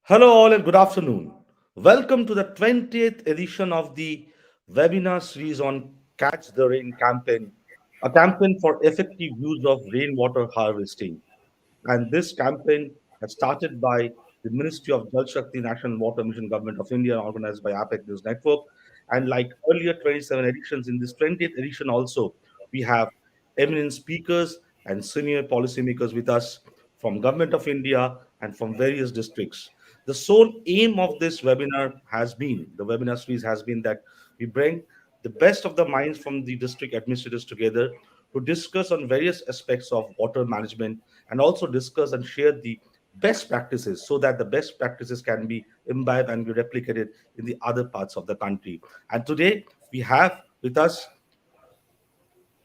Hello, all, and good afternoon. Welcome to the 20th edition of the webinar series on Catch the Rain campaign, a campaign for effective use of rainwater harvesting. And this campaign has started by the Ministry of Jal Shakti National Water Mission Government of India, organized by APEC News Network. And like earlier 27 editions, in this 20th edition also, we have eminent speakers and senior policymakers with us from Government of India and from various districts. The sole aim of this webinar has been, the webinar series has been that we bring the best of the minds from the district administrators together to discuss on various aspects of water management and also discuss and share the best practices so that the best practices can be imbibed and be replicated in the other parts of the country. And today we have with us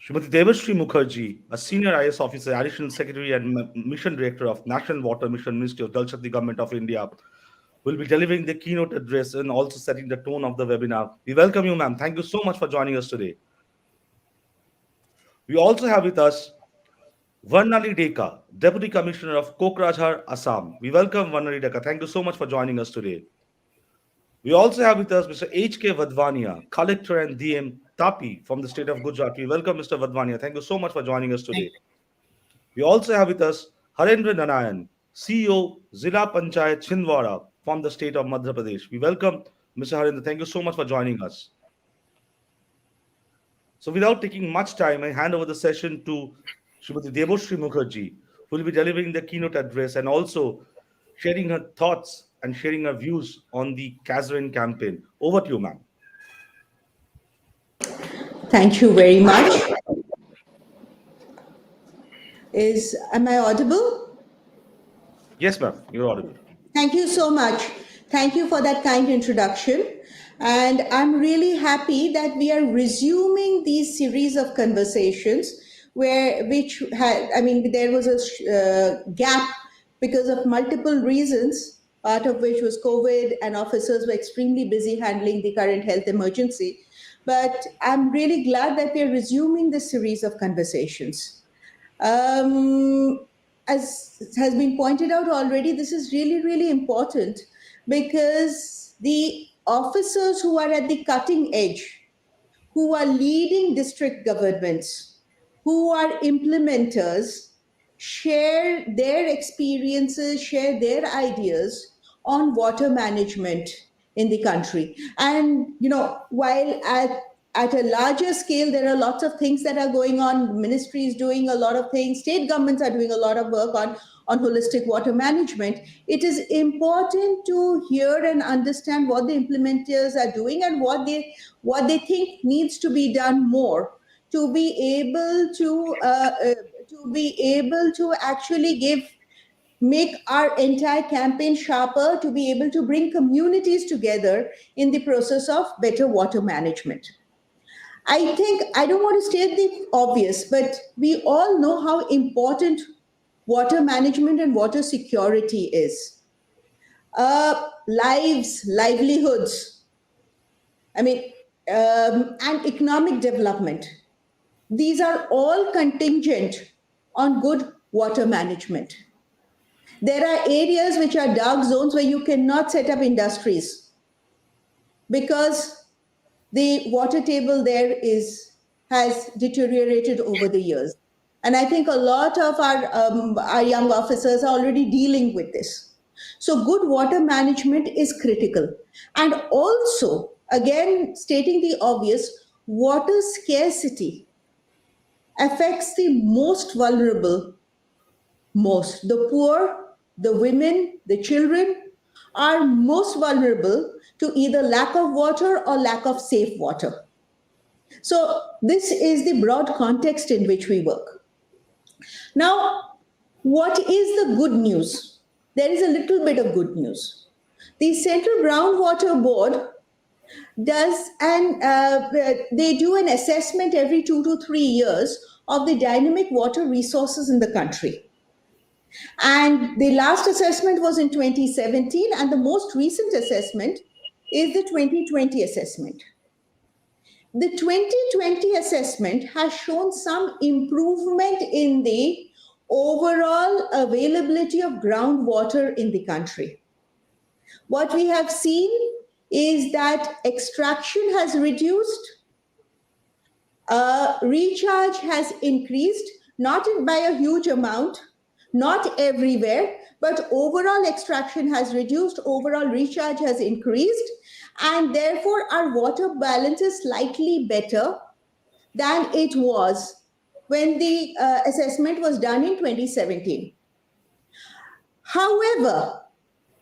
Srimati Devashri Mukherjee, a senior IS officer, additional secretary and mission director of National Water Mission, Ministry of Jal Shakti Government of India, will be delivering the keynote address and also setting the tone of the webinar. We welcome you, ma'am. Thank you so much for joining us today. We also have with us Varnali Deka, Deputy Commissioner of Kokrajhar, Assam. We welcome Varnali Deka. Thank you so much for joining us today. We also have with us Mr. H.K. Vadvania, Collector and DM Tapi from the state of Gujarat. We welcome Mr. Vadvania. Thank you so much for joining us today. We also have with us Harendra Narayan, CEO, Zila Panchayat Chhindwara from the state of Madhya Pradesh. We welcome Mr. Harendra. Thank you so much for joining us. So without taking much time, I hand over the session to Srimati Deboshri Mukherjee, who will be delivering the keynote address and also sharing her thoughts and sharing her views on the Kazrin campaign. Over to you, ma'am. Thank you very much. Am I audible? Yes, ma'am, you're audible. Thank you so much. Thank you for that kind introduction. And I'm really happy that we are resuming these series of conversations there was a gap because of multiple reasons, part of which was COVID, and officers were extremely busy handling the current health emergency. But I'm really glad that we're resuming this series of conversations. As has been pointed out already, this is really, really important because the officers who are at the cutting edge, who are leading district governments, who are implementers, share their experiences, share their ideas on water management in the country. And, while at a larger scale, there are lots of things that are going on. Ministry is doing a lot of things. State governments are doing a lot of work on holistic water management. It is important to hear and understand what the implementers are doing and what they think needs to be done more to be able to actually make our entire campaign sharper, to be able to bring communities together in the process of better water management. I think I don't want to state the obvious, but we all know how important water management and water security is. Livelihoods, and economic development. These are all contingent on good water management. There are areas which are dark zones where you cannot set up industries because the water table there has deteriorated over the years. And I think a lot of our young officers are already dealing with this. So good water management is critical. And also, again, stating the obvious, water scarcity affects the most vulnerable most. The poor, the women, the children are most vulnerable to either lack of water or lack of safe water. So, this is the broad context in which we work. Now, what is the good news? There is a little bit of good news. The Central Groundwater Board they do an assessment every 2 to 3 years of the dynamic water resources in the country. And the last assessment was in 2017, and the most recent assessment is the 2020 assessment. The 2020 assessment has shown some improvement in the overall availability of groundwater in the country. What we have seen is that extraction has reduced, recharge has increased, not by a huge amount, not everywhere, but overall extraction has reduced, overall recharge has increased, and therefore our water balance is slightly better than it was when the assessment was done in 2017. However,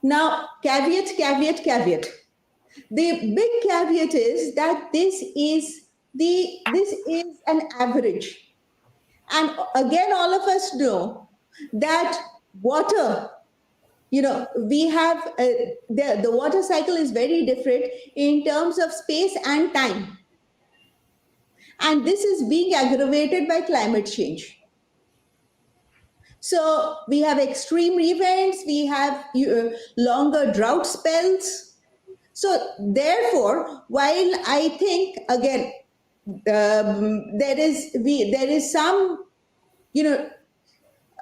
now caveat. The big caveat is that this is an average. And again, all of us know that water, we have the water cycle is very different in terms of space and time. And this is being aggravated by climate change. So we have extreme events, we have longer drought spells. So therefore, while I think again there is some,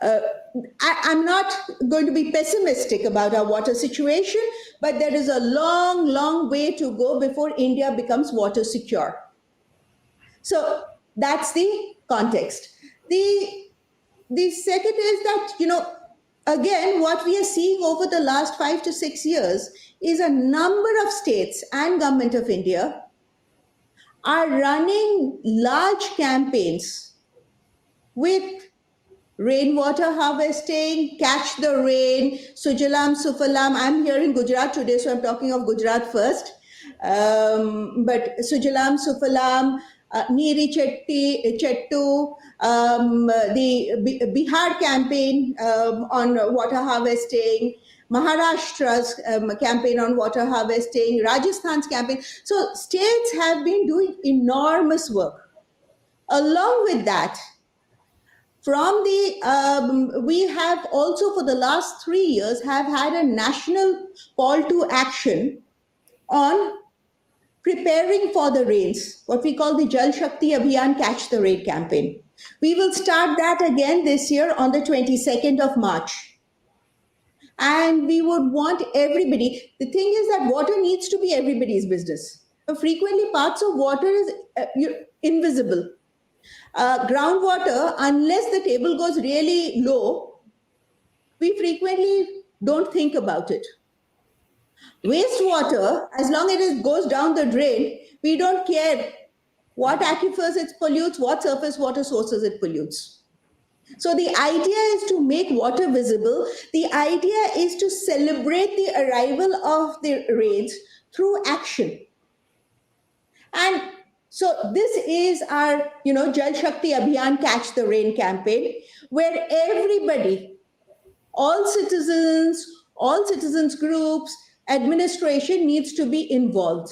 I'm not going to be pessimistic about our water situation, but there is a long, long way to go before India becomes water secure. So that's the context. The second is that, again, what we are seeing over the last 5 to 6 years is a number of states and Government of India are running large campaigns with rainwater harvesting, catch the rain, Sujalam Sufalam. I'm here in Gujarat today, so I'm talking of Gujarat first. But Sujalam Sufalam, Neeri Chettu, the Bihar campaign on water harvesting, Maharashtra's campaign on water harvesting, Rajasthan's campaign. So states have been doing enormous work. Along with that, we have also for the last 3 years have had a national call to action on preparing for the rains, what we call the Jal Shakti Abhiyan Catch the Rain campaign. We will start that again this year on the 22nd of March. And we would want everybody, the thing is that water needs to be everybody's business. Frequently parts of water is invisible. Groundwater, unless the table goes really low, we frequently don't think about it. Wastewater, as long as it goes down the drain, we don't care what aquifers it pollutes, what surface water sources it pollutes. So the idea is to make water visible. The idea is to celebrate the arrival of the rains through action. And so this is our, Jal Shakti Abhiyan Catch the Rain campaign, where everybody, all citizens groups, administration needs to be involved.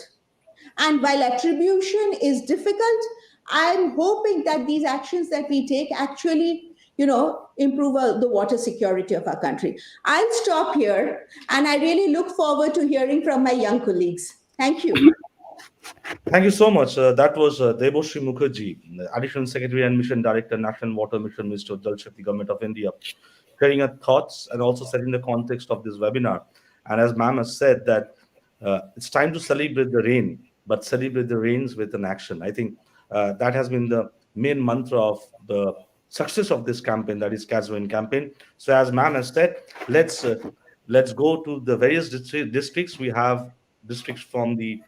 And while attribution is difficult, I'm hoping that these actions that we take actually, improve the water security of our country. I'll stop here, and I really look forward to hearing from my young colleagues. Thank you. Thank you so much. That was Debashri Mukherjee, the Additional Secretary and Mission Director, National Water Mission, Minister of Jal Shakti, Government of India, sharing her thoughts and also setting the context of this webinar. And as ma'am has said, that it's time to celebrate the rain, but celebrate the rains with an action. I think that has been the main mantra of the success of this campaign, that is Catch the Rain campaign. So as ma'am has said, let's go to the various districts. We have districts from the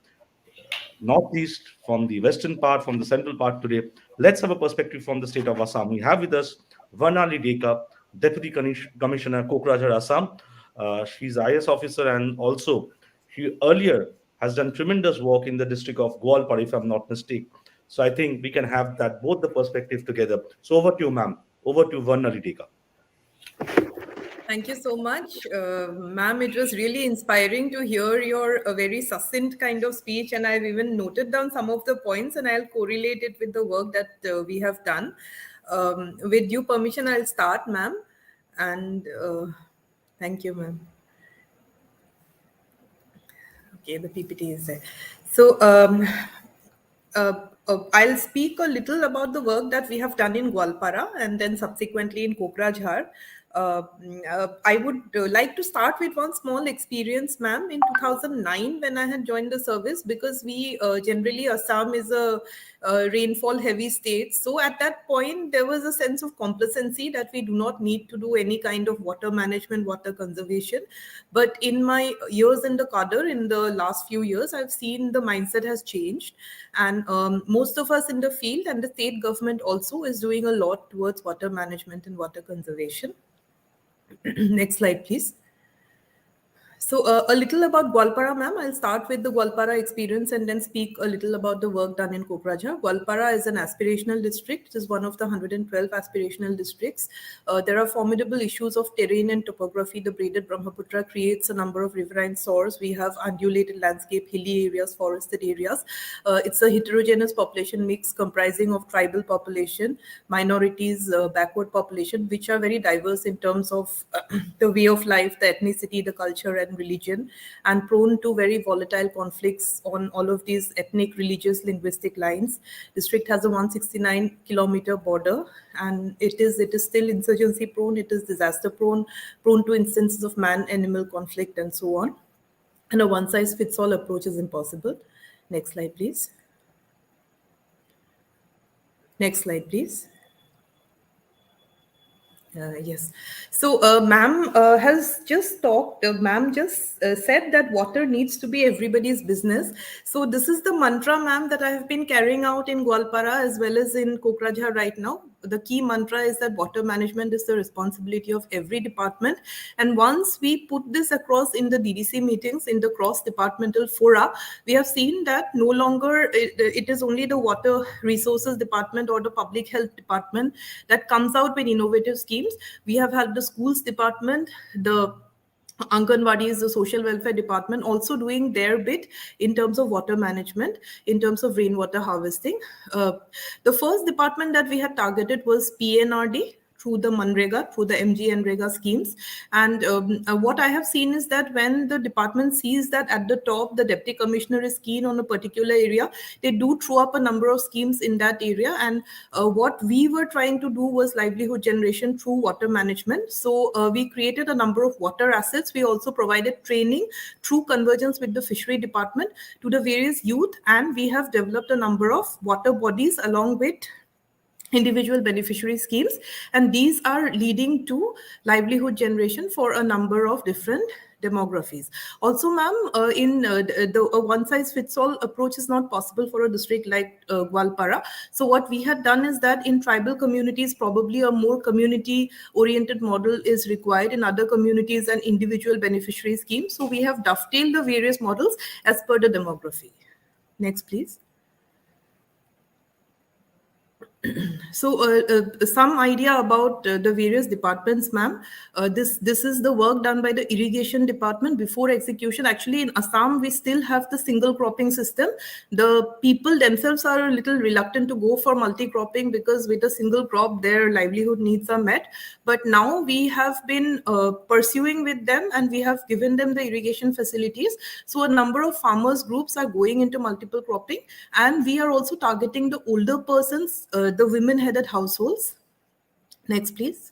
northeast, from the western part, from the central part today. Let's have a perspective from the state of Assam. We have with us Varnali Deka, Deputy Commissioner, Kokrajhar, Assam. She's IS officer, and also she earlier has done tremendous work in the district of Gwalpar, if I'm not mistaken. So I think we can have that both the perspective together. So over to you, ma'am. Over to Varnali Deka. Thank you so much, ma'am. It was really inspiring to hear your very succinct kind of speech, and I've even noted down some of the points, and I'll correlate it with the work that we have done. With due permission, I'll start, ma'am, and thank you, ma'am. Okay, the PPT is there. So I'll speak a little about the work that we have done in Gwalpara and then subsequently in Kokrajhar. I would like to start with one small experience, ma'am. In 2009, when I had joined the service, because we generally, Assam is a rainfall heavy state. So at that point, there was a sense of complacency that we do not need to do any kind of water management, water conservation. But in my years in the cadre, in the last few years, I've seen the mindset has changed. And most of us in the field and the state government also is doing a lot towards water management and water conservation. Next slide, please. So a little about Gwalpara, ma'am. I'll start with the Gwalpara experience and then speak a little about the work done in Kokrajhar. Gwalpara is an aspirational district. It is one of the 112 aspirational districts. There are formidable issues of terrain and topography. The braided Brahmaputra creates a number of riverine sources. We have undulated landscape, hilly areas, forested areas. It's a heterogeneous population mix comprising of tribal population, minorities, backward population, which are very diverse in terms of the way of life, the ethnicity, the culture, and religion, and prone to very volatile conflicts on all of these ethnic, religious, linguistic lines. District has a 169-kilometer border, and it is still insurgency prone, it is disaster prone to instances of man-animal conflict, and so on. And a one-size-fits-all approach is impossible. Next slide, please. Next slide, please. Yes. So, ma'am has just talked, ma'am just said that water needs to be everybody's business. So, this is the mantra, ma'am, that I have been carrying out in Gwalpara as well as in Kokrajhar right now. The key mantra is that water management is the responsibility of every department. And once we put this across in the DDC meetings, in the cross-departmental fora, we have seen that no longer it is only the water resources department or the public health department that comes out with innovative schemes. We have had the schools department, the Anganwadis, the social welfare department, also doing their bit in terms of water management, in terms of rainwater harvesting. The first department that we had targeted was PNRD, through the Manrega, through the MGNREGA schemes. And what I have seen is that when the department sees that at the top, the deputy commissioner is keen on a particular area, they do throw up a number of schemes in that area. And what we were trying to do was livelihood generation through water management. So we created a number of water assets. We also provided training through convergence with the fishery department to the various youth. And we have developed a number of water bodies along with individual beneficiary schemes, and these are leading to livelihood generation for a number of different demographies. Also, ma'am, in the one-size-fits-all approach is not possible for a district like Gwalpara. So what we had done is that in tribal communities, probably a more community-oriented model is required. In other communities, an individual beneficiary scheme. So we have dovetailed the various models as per the demography. Next, please. So some idea about the various departments, ma'am. This is the work done by the irrigation department before execution. Actually, in Assam, we still have the single cropping system. The people themselves are a little reluctant to go for multi-cropping because with a single crop, their livelihood needs are met. But now we have been pursuing with them and we have given them the irrigation facilities. So a number of farmers groups are going into multiple cropping, and we are also targeting the older persons, the women-headed households. Next, please.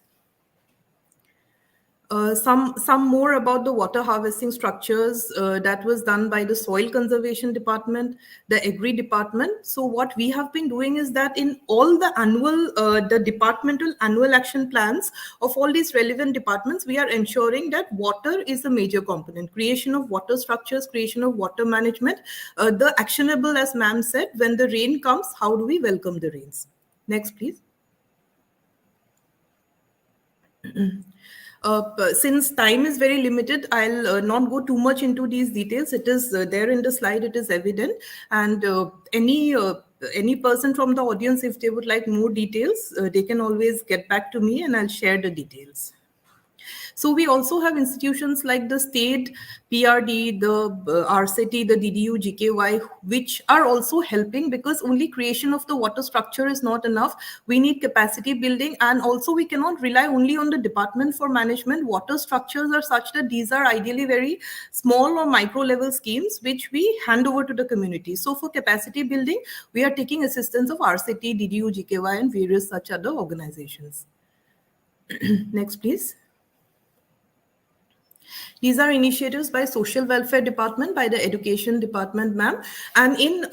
Some more about the water harvesting structures that was done by the soil conservation department, the agri department. So what we have been doing is that in all the the departmental annual action plans of all these relevant departments, we are ensuring that water is a major component. Creation of water structures, creation of water management, the actionable, as ma'am said, when the rain comes, how do we welcome the rains? Next, please. Since time is very limited, I'll not go too much into these details. It is there in the slide, it is evident. And any person from the audience, if they would like more details, they can always get back to me and I'll share the details. So we also have institutions like the state PRD, the RCT, the DDU, GKY, which are also helping, because only creation of the water structure is not enough. We need capacity building, and also we cannot rely only on the department for management. Water structures are such that these are ideally very small or micro level schemes, which we hand over to the community. So for capacity building, we are taking assistance of RCT, DDU, GKY, and various such other organizations. Next, please. These are initiatives by Social Welfare Department, by the Education Department, ma'am. And in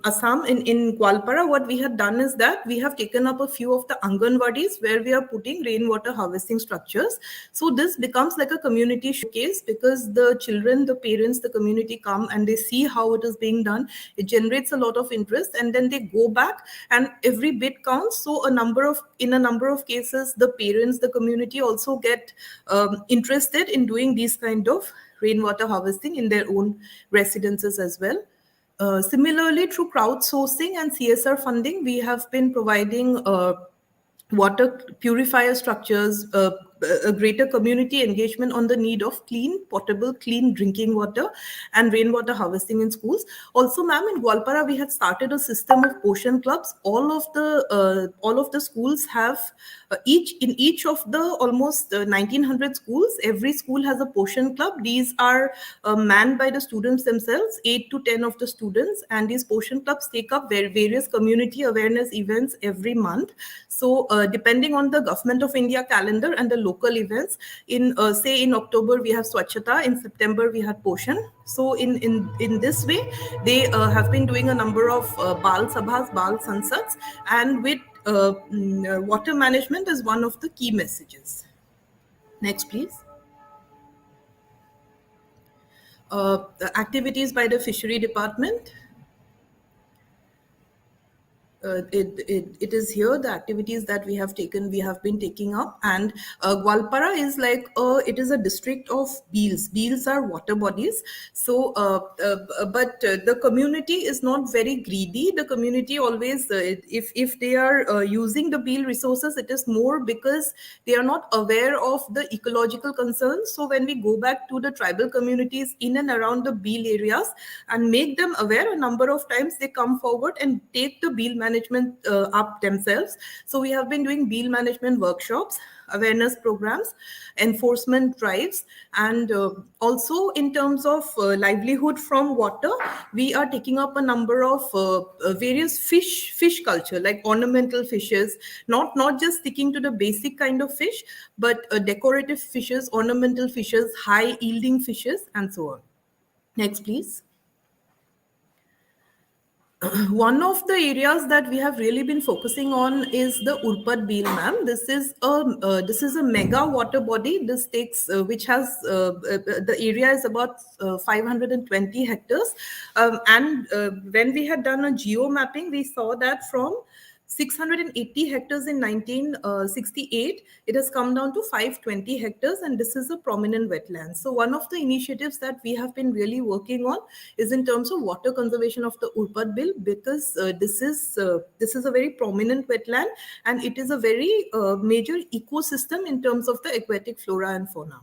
Assam, in Gwalpara, what we have done is that we have taken up a few of the Anganwadis where we are putting rainwater harvesting structures. So this becomes like a community showcase because the children, the parents, the community come and they see how it is being done. It generates a lot of interest, and then they go back and every bit counts. So in a number of cases, the parents, the community also get interested in doing these kind of rainwater harvesting in their own residences as well. Similarly, through crowdsourcing and CSR funding, we have been providing water purifier structures, a greater community engagement on the need of clean, potable, clean drinking water and rainwater harvesting in schools. Also, ma'am, in Gwalpara, we had started a system of potion clubs. All of the schools have in each of the almost 1900 schools, every school has a potion club. These are manned by the students themselves, 8 to 10 of the students, and these potion clubs take up various community awareness events every month. So depending on the Government of India calendar and the local events, in say in October we have Swachhata, in September we had Poshan. So in this way, they have been doing a number of Bal Sabhas, Bal Sansats, and with water management is one of the key messages. Next, please. The activities by the Fishery Department. It is here the activities that we have been taking up, and Gwalpara is like it is a district of beels. Beels are water bodies. So but the community is not very greedy. The community always if they are using the beel resources, it is more because they are not aware of the ecological concerns. So when we go back to the tribal communities in and around the beel areas and make them aware, a number of times they come forward and take the beel management up themselves. So we have been doing beel management workshops, awareness programs, enforcement drives, and also in terms of livelihood from water, we are taking up a number of various fish culture, like ornamental fishes, not just sticking to the basic kind of fish, but decorative fishes, ornamental fishes, high yielding fishes, and so on. Next, please. One of the areas that we have really been focusing on is the Urpat Beel, ma'am. This is a mega water body. This takes which has the area is about 520 hectares, and when we had done a geo mapping, we saw that from 680 hectares in 1968, it has come down to 520 hectares, and this is a prominent wetland. So one of the initiatives that we have been really working on is in terms of water conservation of the Urpat Bill, because this is a very prominent wetland, and it is a very major ecosystem in terms of the aquatic flora and fauna.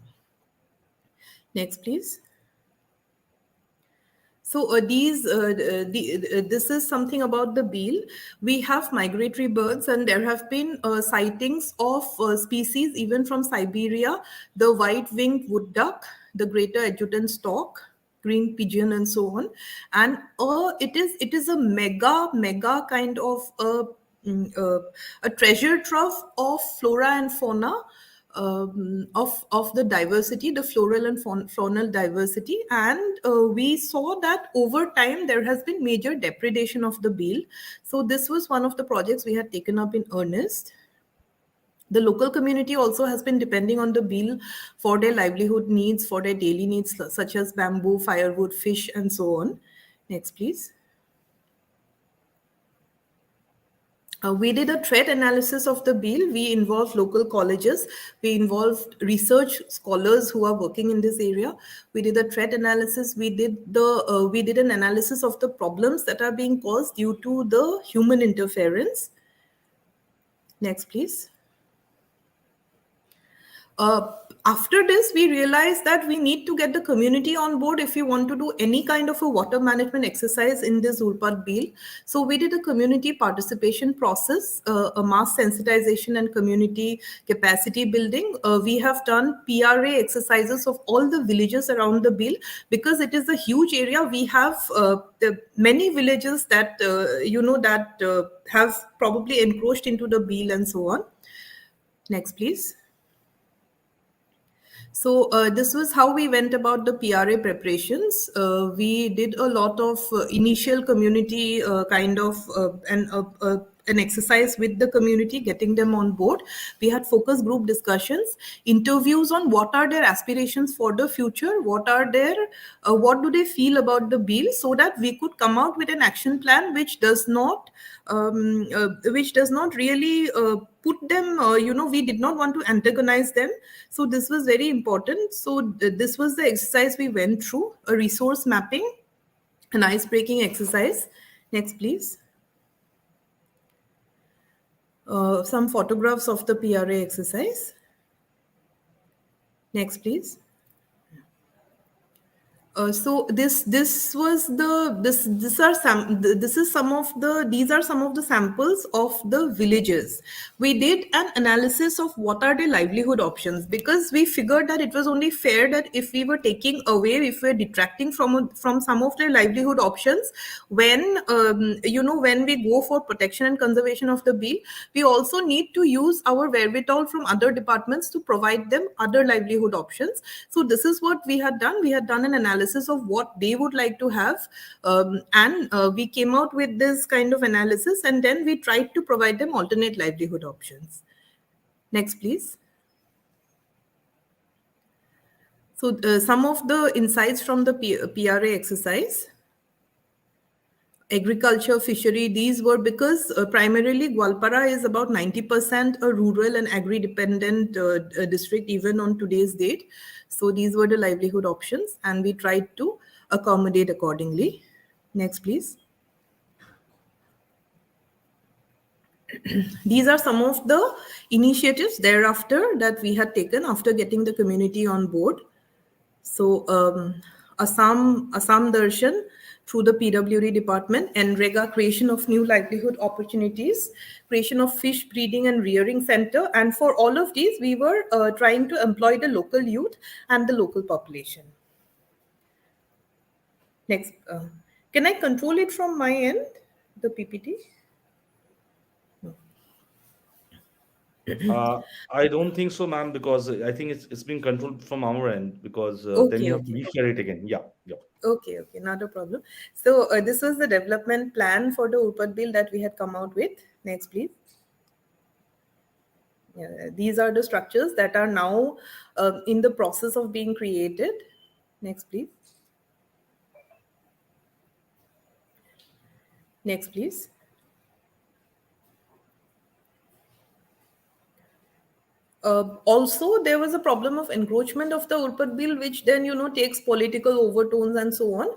Next, please. So this is something about the beel. We have migratory birds, and there have been sightings of species even from Siberia, the white-winged wood duck, the greater adjutant stork, green pigeon, and so on. And it is a mega kind of a treasure trove of flora and fauna, of the diversity, the floral and faunal diversity. And we saw that over time there has been major depredation of the beel. So this was one of the projects we had taken up in earnest. The local community also has been depending on the beel for their livelihood needs, for their daily needs, such as bamboo, firewood, fish, and so on. Next, please. We did a threat analysis of the beel. We involved local colleges. We involved research scholars who are working in this area. We did a threat analysis. We did an analysis of the problems that are being caused due to the human interference. Next, please. After this, we realized that we need to get the community on board if we want to do any kind of a water management exercise in this Urpat Beel. So we did a community participation process, a mass sensitization and community capacity building. We have done PRA exercises of all the villages around the Beel, because it is a huge area. We have many villages that have probably encroached into the Beel and so on. Next, please. So this was how we went about the PRA preparations. We did a lot of initial community an exercise with the community, getting them on board. We had focus group discussions, interviews on what are their aspirations for the future, what do they feel about the bill, so that we could come out with an action plan which does not really put them, we did not want to antagonize them. So this was very important. So this was the exercise we went through, a resource mapping, an ice breaking exercise. Next, please. Some photographs of the PRA exercise. Next, please. So this was the this are some this is some of the these are some of the samples of the villages. We did an analysis of what are the livelihood options, because we figured that it was only fair that if we were taking away, if we're detracting from some of their livelihood options, when we go for protection and conservation of the bee, we also need to use our wherewithal from other departments to provide them other livelihood options. So this is what we had done. We had done an analysis of what they would like to have, and we came out with this kind of analysis, and then we tried to provide them alternate livelihood options. Next, please. So some of the insights from the PRA exercise. Agriculture, fishery, these were because primarily Gwalpara is about 90% a rural and agri-dependent district even on today's date. So these were the livelihood options, and we tried to accommodate accordingly. Next, please. These are some of the initiatives thereafter that we had taken after getting the community on board. So Assam Darshan through the PWD department, NREGA, creation of new livelihood opportunities, creation of fish breeding and rearing center. And for all of these, we were trying to employ the local youth and the local population. Next, can I control it from my end, the PPT? I don't think so, ma'am, because I think it's being controlled from our end, because then Okay, you have to okay. reshare it again. Yeah, yeah. Okay, not a problem. So this was the development plan for the Urpat bill that we had come out with. Next, please. Yeah, these are the structures that are now in the process of being created. Next, please. Next, please. Also, there was a problem of encroachment of the Urpat bill, which then takes political overtones and so on.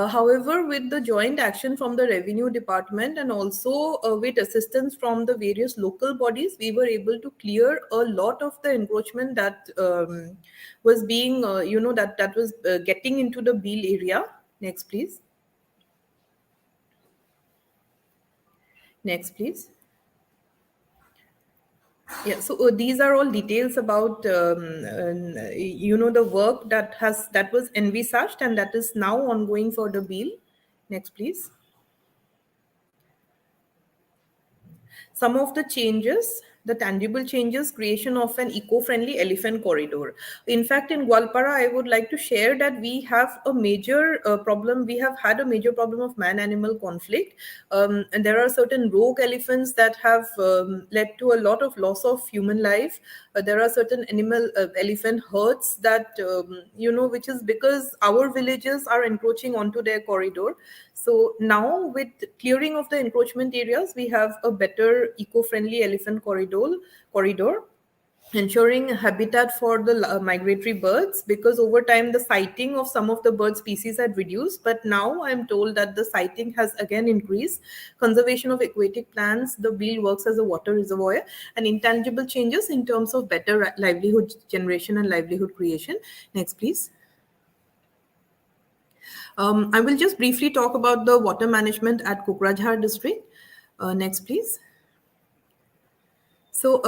However, with the joint action from the revenue department and also with assistance from the various local bodies, we were able to clear a lot of the encroachment that was being that was getting into the bill area. Next, please. Next, please. Yeah, so these are all details about the work that was envisaged and that is now ongoing for the bill. Next, please. Some of the changes, the tangible changes, creation of an eco-friendly elephant corridor. In fact, in Gwalpara, I would like to share that we have a major problem. We have had a major problem of man-animal conflict. And there are certain rogue elephants that have led to a lot of loss of human life. There are certain elephant herds that, which is because our villages are encroaching onto their corridor. So now with clearing of the encroachment areas, we have a better eco-friendly elephant corridor, ensuring habitat for the migratory birds, because over time the sighting of some of the bird species had reduced, but now I'm told that the sighting has again increased. Conservation of aquatic plants, the bill works as a water reservoir, and intangible changes in terms of better livelihood generation and livelihood creation. Next, please. I will just briefly talk about the water management at Kokrajhar district. Next, please. So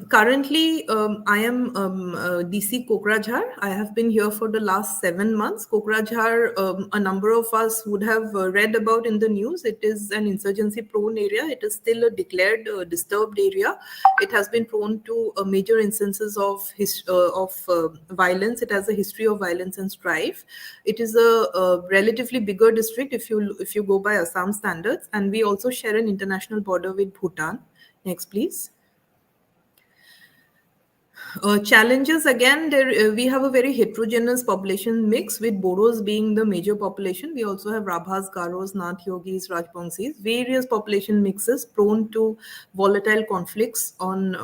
currently, I am DC Kokrajhar. I have been here for the last 7 months. Kokrajhar, a number of us would have read about in the news. It is an insurgency-prone area. It is still a declared disturbed area. It has been prone to major instances of violence. It has a history of violence and strife. It is a relatively bigger district if you go by Assam standards, and we also share an international border with Bhutan. Next, please. Challenges again, there we have a very heterogeneous population mix with Bodos being the major population. We also have Rabhas, Garos, Nath Yogis, Rajbangsis, various population mixes prone to volatile conflicts on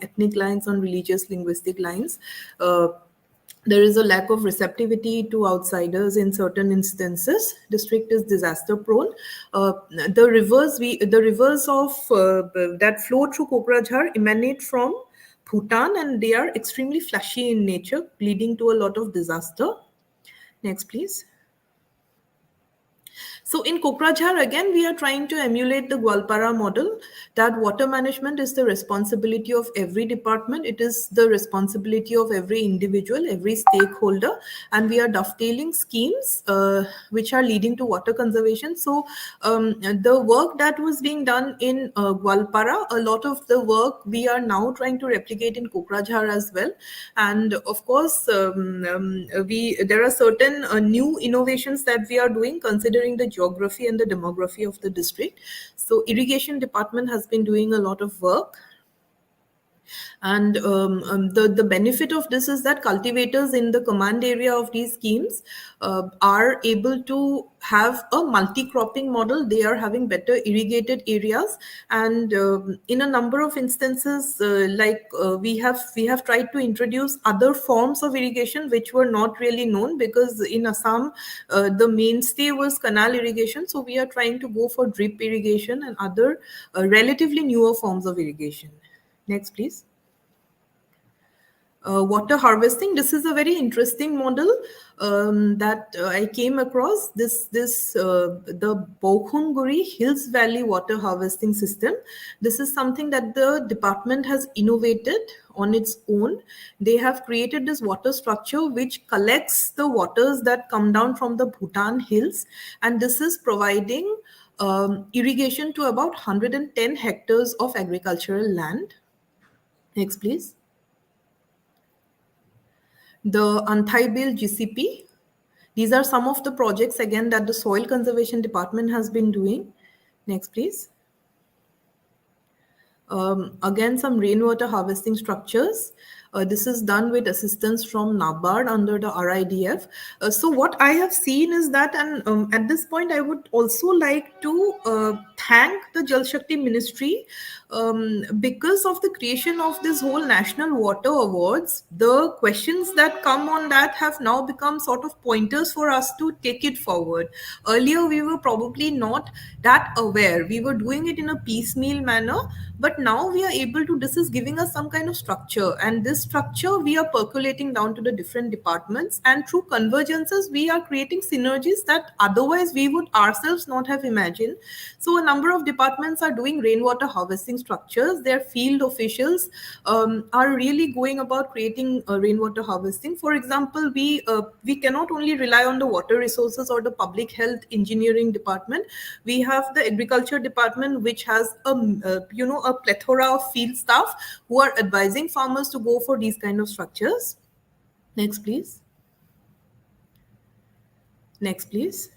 ethnic lines, on religious linguistic lines. There is a lack of receptivity to outsiders in certain instances. District is disaster prone. The rivers of that flow through Kokrajhar emanate from Bhutan, and they are extremely flashy in nature, leading to a lot of disaster. Next, please. So in Kokrajhar, again, we are trying to emulate the Gwalpara model, that water management is the responsibility of every department. It is the responsibility of every individual, every stakeholder, and we are dovetailing schemes which are leading to water conservation. So the work that was being done in Gwalpara, a lot of the work we are now trying to replicate in Kokrajhar as well. And of course, there are certain new innovations that we are doing considering the geography and the demography of the district. So irrigation department has been doing a lot of work, and the benefit of this is that cultivators in the command area of these schemes are able to have a multi-cropping model. They are having better irrigated areas, and in a number of instances, we have tried to introduce other forms of irrigation which were not really known, because in Assam the mainstay was canal irrigation. So we are trying to go for drip irrigation and other relatively newer forms of irrigation. Next, please. Water harvesting. This is a very interesting model that I came across. The Bokhunguri Hills Valley water harvesting system. This is something that the department has innovated on its own. They have created this water structure which collects the waters that come down from the Bhutan hills, and this is providing irrigation to about 110 hectares of agricultural land. Next, please. The Untitled GCP. These are some of the projects again that the Soil Conservation Department has been doing. Next, please. Again, some rainwater harvesting structures. This is done with assistance from NABARD under the RIDF. So what I have seen is that, and at this point, I would also like to thank the Jal Shakti Ministry because of the creation of this whole National Water Awards. The questions that come on that have now become sort of pointers for us to take it forward. Earlier, we were probably not that aware. We were doing it in a piecemeal manner, but now we are able to, this is giving us some kind of structure, and this structure we are percolating down to the different departments, and through convergences we are creating synergies that otherwise we would ourselves not have imagined. So a number of departments are doing rainwater harvesting structures. Their field officials are really going about creating rainwater harvesting. For example, we cannot only rely on the water resources or the public health engineering department. We have the agriculture department, which has a plethora of field staff who are advising farmers to go for these kind of structures. Next, please. Next, please.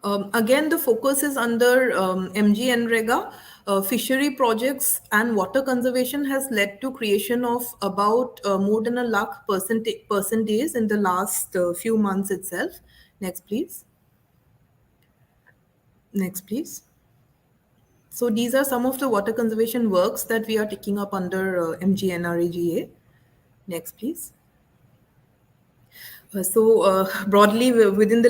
Again, the focus is under MGNREGA. Fishery projects and water conservation has led to creation of about more than 1 lakh percentage in the last few months itself. Next, please. Next, please. So these are some of the water conservation works that we are taking up under MGNREGA. Next, please. Broadly, within the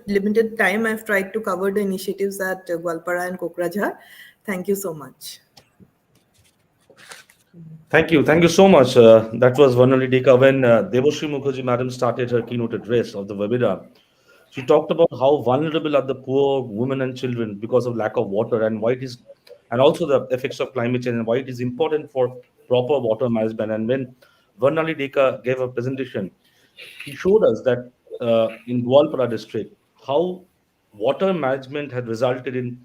limited time, I've tried to cover the initiatives at Gwalpara and Kokrajhar. Thank you so much. Thank you. Thank you so much. That was Vanali Deka. When Devashri Mukherjee madam started her keynote address of the webinar, she talked about how vulnerable are the poor women and children because of lack of water, and why it is and also the effects of climate change and why it is important for proper water management. And when Varnali Deka gave a presentation, he showed us that in Gwalpara district, how water management had resulted in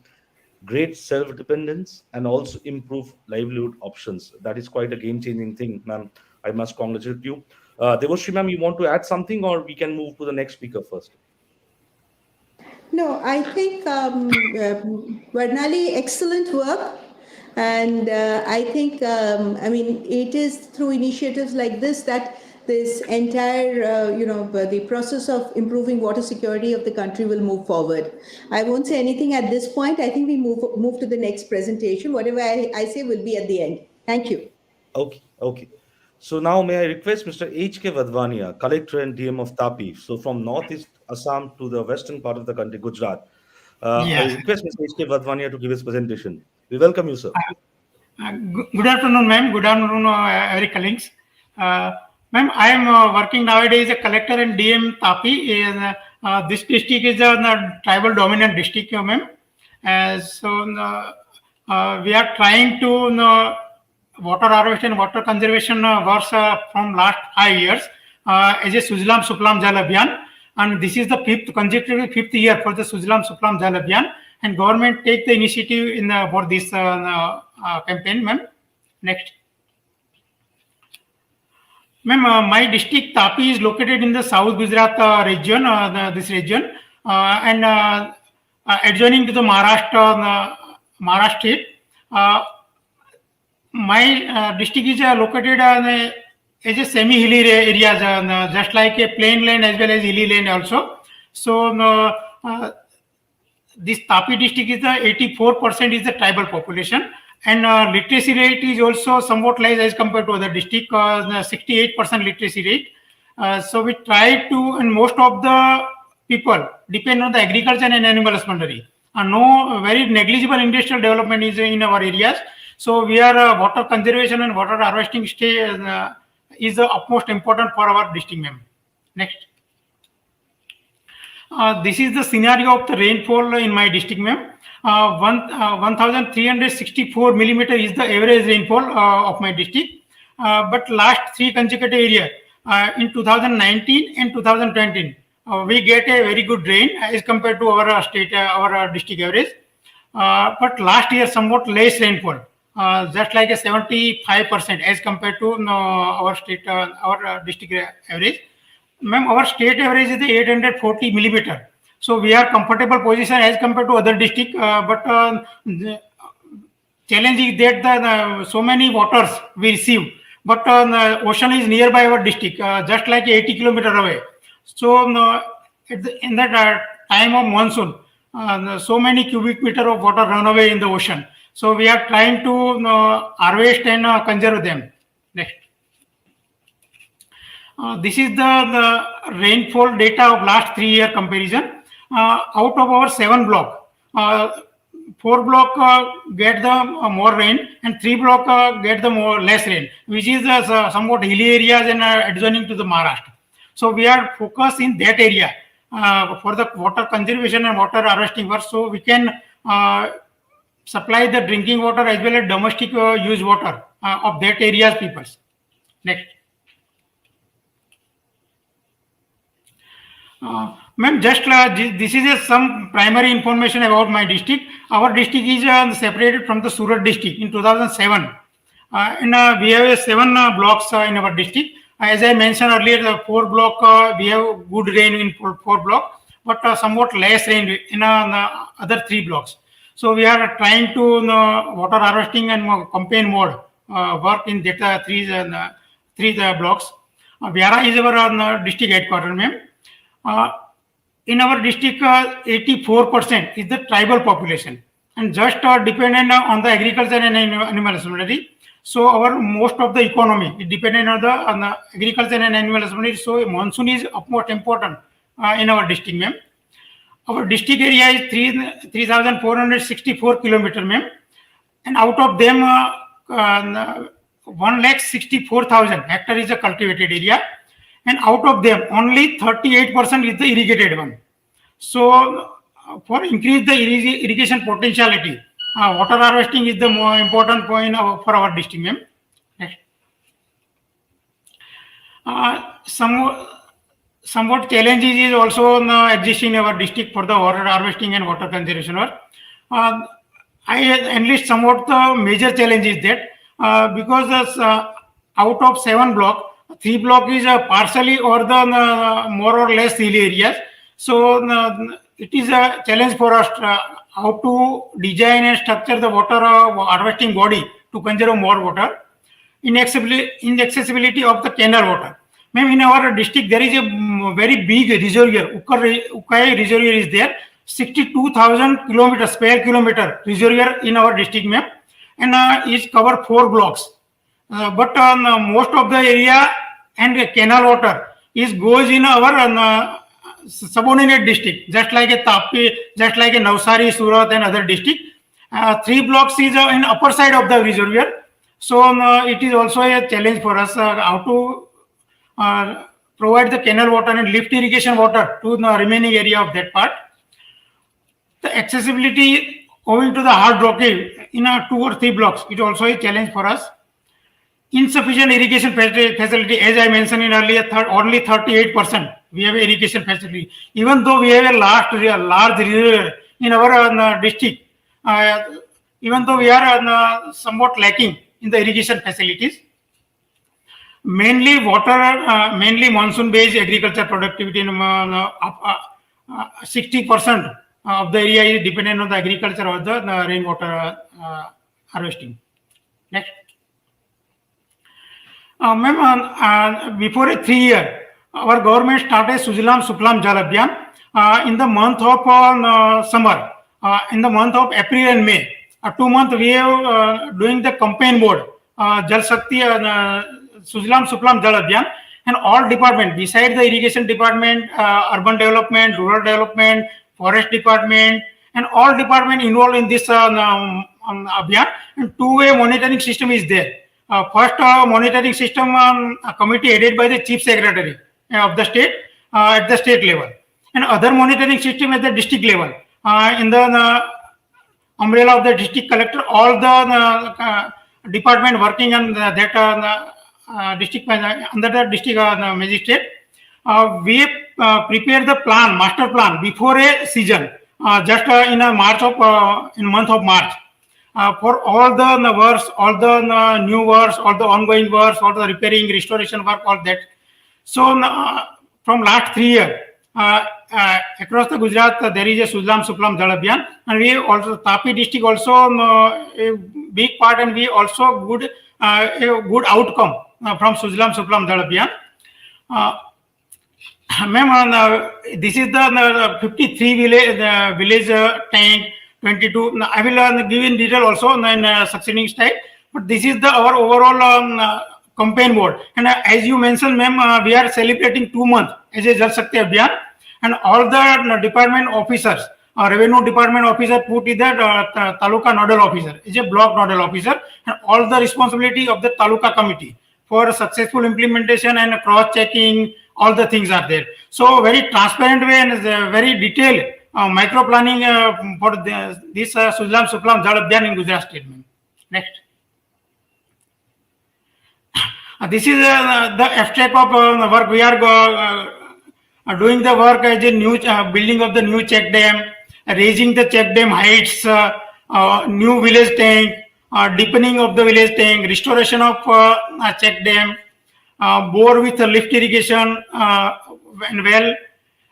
great self-dependence and also improve livelihood options. That is quite a game-changing thing, ma'am. I must congratulate you. Devoshri, ma'am, you want to add something, or we can move to the next speaker first? No, I think Varnali, excellent work. And I think, I mean, it is through initiatives like this that this entire, the process of improving water security of the country will move forward. I won't say anything at this point. I think we move to the next presentation. Whatever I say will be at the end. Thank you. Okay, okay. So now may I request Mr. H.K. Vadvania, Collector and DM of Tapi. So from northeast Assam to the western part of the country, Gujarat. I Yes. request Mr. H.K. Vadvania to give his presentation. We welcome you, sir. Good afternoon, ma'am. Good afternoon, every colleagues. Ma'am, I am working nowadays as a collector and DM Tapi. This district is a tribal dominant district, ma'am. We are trying to water harvesting, water conservation works from last 5 years as a Sujlam Suplam Jal Abhiyan, and this is the fifth year for the Sujlam Suplam Jal Abhiyan, and government take the initiative in for this campaign, ma'am. Next. Ma'am, my district Tapi is located in the South Gujarat region, this region, and adjoining to the Maharashtra state. My district is located as a semi-hilly area, just like a plain land as well as hilly land also. So this Tapi district is 84% is the tribal population, and literacy rate is also somewhat less as compared to other district, 68% literacy rate. So we try to, and most of the people depend on the agriculture and animal husbandry. No very negligible industrial development is in our areas. So we are water conservation and water harvesting is the utmost important for our district, ma'am. Next. This is the scenario of the rainfall in my district, ma'am. 1,364 millimeter is the average rainfall of my district. But last 3 consecutive years, in 2019 and 2020, we get a very good rain as compared to our state, our district average. But last year, somewhat less rainfall, just like a 75% as compared to our state, our district average. Ma'am, our state average is 840 millimeter. So we are comfortable position as compared to other district. But the challenge is that so many waters we receive, but the ocean is nearby our district, just like 80 kilometer away. So in that time of monsoon, so many cubic meter of water run away in the ocean. So we are trying to harvest and conserve them. Next. This is the rainfall data of last 3-year comparison. Out of our 7 block, 4 block get the more rain and 3 block get the more less rain, which is somewhat hilly areas and adjoining to the Maharashtra. So we are focused in that area for the water conservation and water harvesting work, so we can supply the drinking water as well as domestic use water of that area's peoples. Next. Ma'am, just this is some primary information about my district. Our district is separated from the Surat district in 2007. And we have 7 blocks in our district. As I mentioned earlier, the 4 block, we have good rain in 4 block, but somewhat less rain in the other 3 blocks. So we are trying to water harvesting and campaign mode work in that 3 blocks. Viara is our district headquarters, ma'am. In our district, 84% is the tribal population, and just dependent on the agriculture and animal husbandry. So our most of the economy is dependent on the agriculture and animal husbandry. So monsoon is utmost important in our district, ma'am. Our district area is 3,464 kilometer, ma'am, and out of them 1,64,000 hectare is a cultivated area, and out of them only 38% is the irrigated one. So for increase the irrigation potentiality, Water harvesting is the more important point for our district, ma'am. Next. Some somewhat challenges is also exist in our district for the water harvesting and water conservation work. Uh, I enlist somewhat the major challenge is that because out of 7 block, 3 block is partially or the more or less hilly areas. So it is a challenge for us how to design and structure the water harvesting body to conserve more water. Inaccessibility of the canal water. Ma'am, in our district, there is a very big reservoir. Ukai reservoir is there. 62,000 kilometers, square kilometer reservoir in our district, ma'am. And is cover 4 blocks. But most of the area and canal water is goes in our subordinate district, just like a Tapi, just like a Navsari, Surat and other district. 3 blocks is in upper side of the reservoir. So it is also a challenge for us how to provide the canal water and lift irrigation water to the remaining area of that part. The accessibility owing to the hard blockade in 2 or 3 blocks, it also a challenge for us. Insufficient irrigation facility, as I mentioned in earlier, only 38% we have irrigation facility. Even though we have a large reservoir in our district, even though we are somewhat lacking in the irrigation facilities. Mainly mainly monsoon-based agriculture productivity. 60% of the area is dependent on the agriculture or the rainwater harvesting. Next. Ma'am, before 3 years, our government started Sujalam Suplam Jal Abhiyan in the month of summer. In the month of April and May, 2 months we are doing the campaign board, Jal Shakti, Sujalam Suplam Jal Abhiyan, and all department, besides the irrigation department, urban development, rural development, forest department, and all department involved in this Abhiyan, and two-way monitoring system is there. First monitoring system committee headed by the chief secretary of the state at the state level, and other monitoring system at the district level in the umbrella of the district collector. All the department working on that district under the district magistrate. We prepare the plan, master plan before a season, just in a month of March. For all the works, all the new works, all the ongoing works, all the repairing, restoration work, all that. So from last 3 years, across the Gujarat, there is a Sujalam Suplam Jal Abhiyan, and we also Tapi district also a big part, and we also a good outcome from Sujalam Suplam Jal Abhiyan. Ma'am, this is the 53 village tank. 22. I will give in detail also in succeeding slide. But this is our overall campaign board. And as you mentioned, ma'am, we are celebrating 2 months as a Jal Shakti Abhiyan, and all the department officers, revenue department officer put in that taluka nodal officer, is a block nodal officer, and all the responsibility of the taluka committee for successful implementation and cross checking. All the things are there. So very transparent way and very detailed micro planning for this Sujalam Suplam Jal Abhiyan in Gujarat state. Next. This is the abstract of work. We are doing the work as a new building of the new check dam, raising the check dam heights, new village tank, deepening of the village tank, restoration of check dam, bore with lift irrigation and well.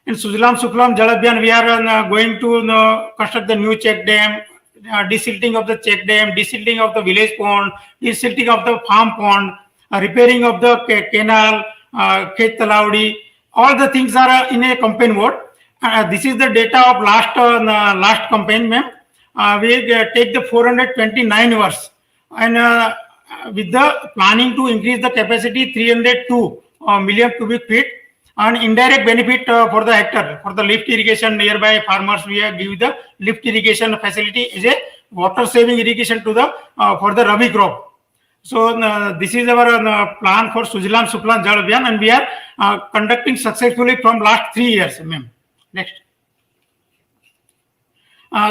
In Sujalam Suplam Jal Abhiyan, we are going to construct the new check dam, desilting of the check dam, desilting of the village pond, desilting of the farm pond, repairing of the canal, Khet Talaudi. All the things are in a campaign board. This is the data of last campaign, ma'am. We take the 429 hours, and with the planning to increase the capacity 302 million cubic feet. And indirect benefit for the hectare, for the lift irrigation nearby farmers, we give the lift irrigation facility as a water saving irrigation to the for the Rabi crop. So this is our plan for Sujalam Suplam Jal Abhiyan, and we are conducting successfully from last 3 years, ma'am. Next.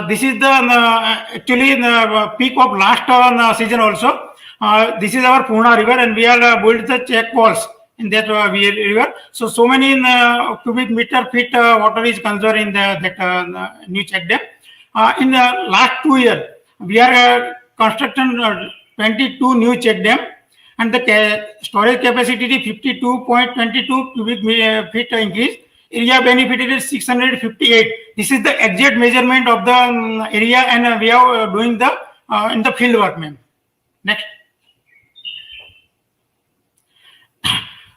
This is the actually the peak of last season also. This is our Purna river, and we are built the check walls in that river. So many cubic meter feet water is conserved in that new check dam. In the last 2 years, we are constructing 22 new check dam, and the storage capacity is 52.22 cubic feet increase. Area benefited is 658. This is the exact measurement of the area, and we are doing the in the field work, ma'am. Next.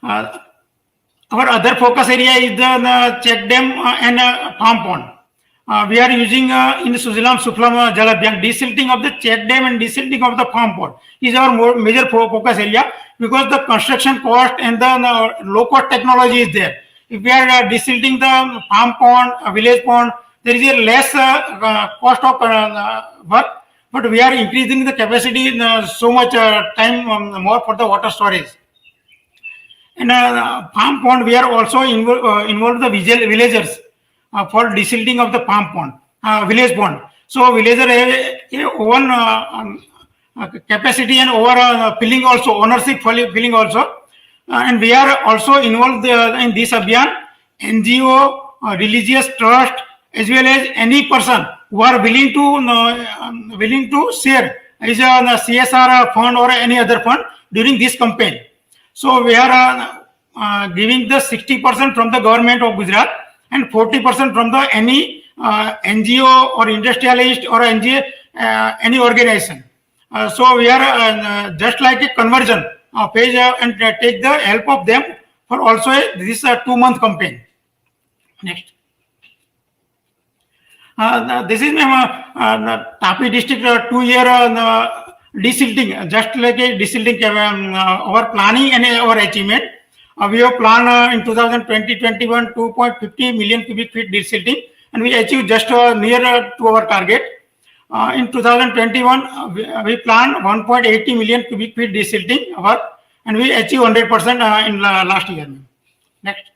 Our other focus area is the check dam and farm pond. We are using in the Sujalam Suflam Jal Abhiyan, desilting of the check dam and desilting of the farm pond is our major focus area, because the construction cost and the low cost technology is there. If we are desilting the farm pond, village pond, there is a less cost of work, but we are increasing the capacity in so much time more for the water storage. In farm pond, we are also involved the villagers for desilting of the farm pond, village pond. So villager have own capacity and over filling also, ownership filling also. And we are also involved in this Abhiyan, NGO, religious trust, as well as any person who are willing to share is a CSR fund or any other fund during this campaign. So we are giving the 60% from the government of Gujarat and 40% from the any NGO or industrialist or NGO, any organization. So we are just like a conversion page and take the help of them for also this 2-month campaign. Next. This is Tapi district 2-year desilting, just like a desilting our planning and our achievement. We have planned in 2020-21 2.50 million cubic feet desilting, and we achieved just near to our target. In 2021, we planned 1.80 million cubic feet desilting work, and we achieved 100% in last year. Next.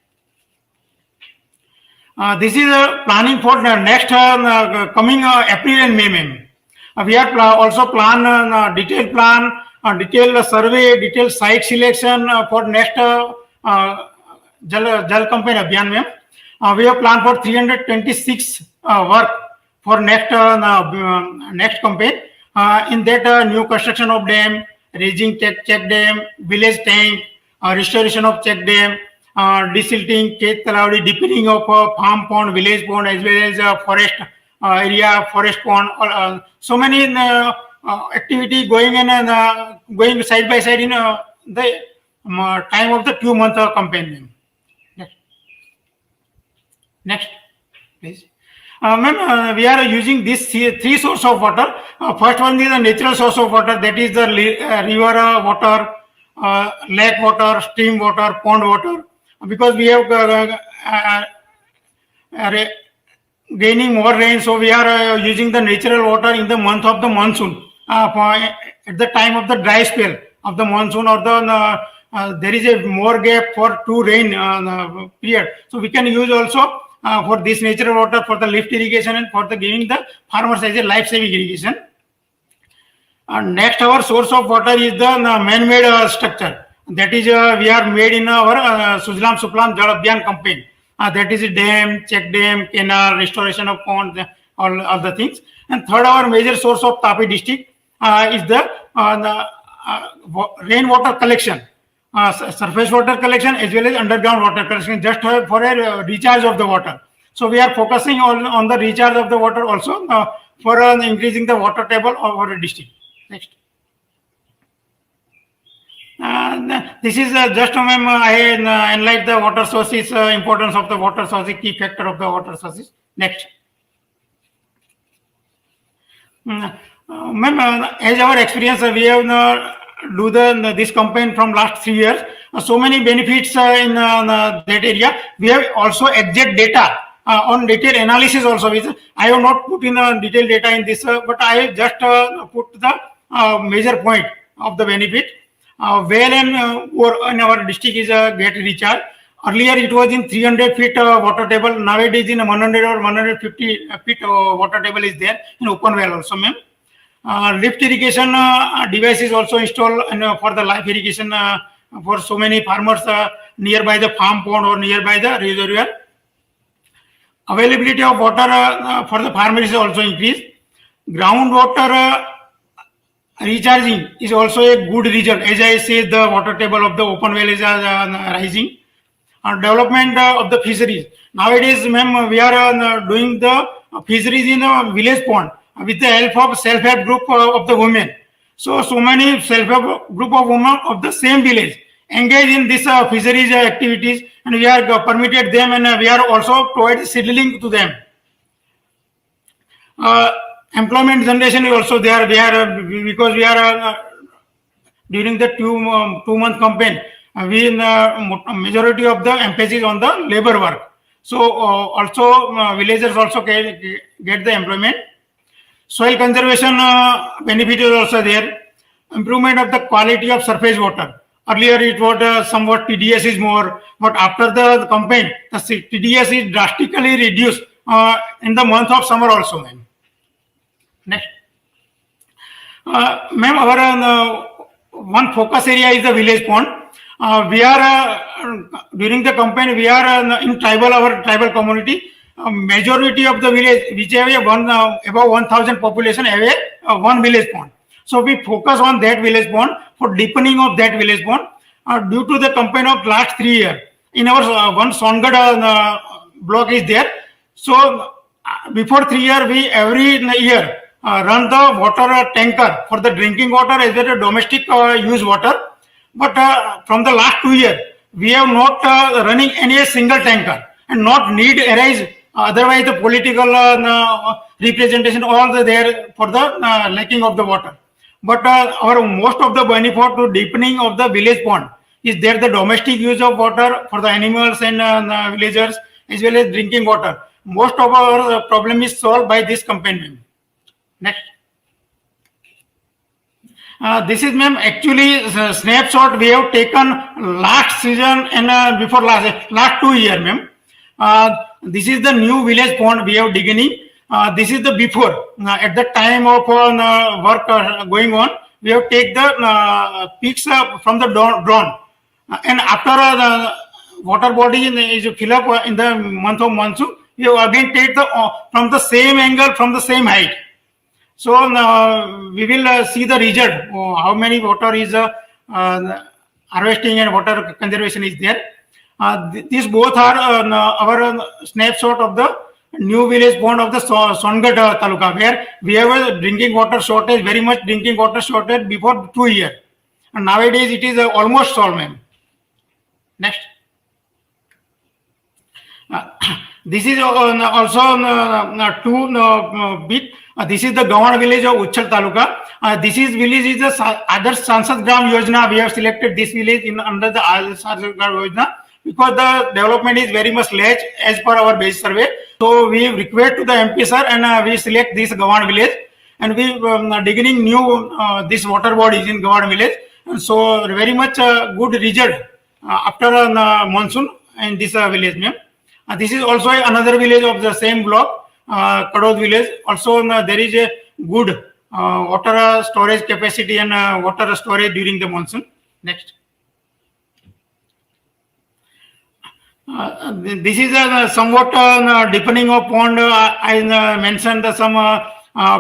This is planning for the next coming April and May. We are also plan detailed plan, detailed survey, detailed site selection for next Jal campaign Abhiyan. We have planned for 326 work for next campaign. In that new construction of dam, raising check dam, village tank, restoration of check dam, desilting, Khet Talaudi, deepening of farm pond, village pond, as well as forest area, forest pond. So many activity going in and going side by side in the time of the 2-month campaign. Next, please. Ma'am, we are using these 3 sources of water. First one is the natural source of water, that is the river water, lake water, stream water, pond water. Because we have gaining more rain, so we are using the natural water in the month of the monsoon. At the time of the dry spell of the monsoon, or the there is a more gap for 2 rain period, so we can use also for this natural water for the lift irrigation and for the giving the farmers as a life-saving irrigation. Next, our source of water is the man-made structure. That is we are made in our Sujalam Suplam Jal Abhiyan campaign. That is a dam, check dam, canal, restoration of ponds, all the things. And third, our major source of Tapi district is the rainwater collection. Surface water collection as well as underground water collection, just for a recharge of the water. So we are focusing on the recharge of the water also for increasing the water table of our district. Next. This is just I enlighten the water sources, importance of the water sources, key factor of the water sources. Next. Ma'am, as our experience, we have do this campaign from last 3 years. So many benefits in that area. We have also exact data on detailed analysis also. I have not put in detailed data in this, but I have just put the major point of the benefit. Well and in our district is get recharge. Earlier it was in 300 feet water table. Nowadays in 100 or 150 feet water table is there in open well also, ma'am. Lift irrigation device is also installed for the live irrigation for so many farmers nearby the farm pond or nearby the reservoir. Availability of water for the farmers is also increased. Groundwater recharging is also a good result. As I said, the water table of the open well is rising. Development of the fisheries. Nowadays, ma'am, we are doing the fisheries in a village pond with the help of self-help group of the women. So many self-help group of women of the same village engage in this fisheries activities, and we are permitted them, and we are also providing seedling to them. Employment generation is also there. Because we are during the 2-month campaign, we majority of the emphasis on the labor work. So also villagers also get the employment. Soil conservation benefit is also there. Improvement of the quality of surface water. Earlier it was somewhat TDS is more, but after the campaign, the TDS is drastically reduced in the month of summer also, ma'am. Next. Ma'am, our one focus area is the village pond. We are during the campaign, we are in our tribal community. Majority of the village, which have above 1,000 population, have one village pond. So we focus on that village pond for deepening of that village pond. Due to the campaign of last 3 years, in our one Songad block is there. So before 3 years, we every year run the water tanker for the drinking water as well as domestic use water. But from the last 2 years, we have not running any single tanker, and not need arise. Otherwise, the political representation all there for the lacking of the water. But our most of the benefit to deepening of the village pond is there the domestic use of water for the animals and villagers as well as drinking water. Most of our problem is solved by this campaign. Next. This is, ma'am, actually snapshot we have taken last season and before last 2 years, ma'am. This is the new village pond we have beginning. This is the before. At the time of work going on, we have take the pics from the drone. And after the water body is fill up in the month of monsoon, we have again take the from the same angle, from the same height. So we will see the result, how many water is harvesting and water conservation is there. These both are our snapshot of the new village pond of the Songad Taluka, where we have a drinking water shortage, very much drinking water shortage before 2 years. And nowadays it is almost solved, ma'am. Next. This is also two bit. This is the Gawan village of Uchal Taluka. This is village is the Adarsh Sansad Gram Yojana. We have selected this village in under the Adarsh Sansad Gram Yojana because the development is very much less as per our base survey. So we request to the MP sir and we select this Gawan village, and we beginning new this water bodies in Gawan village. And so very much good result after monsoon in this village, ma'am. This is also another village of the same block, Kadod village. Also there is a good water storage capacity and water storage during the monsoon. Next. This is somewhat deepening of pond. I mentioned some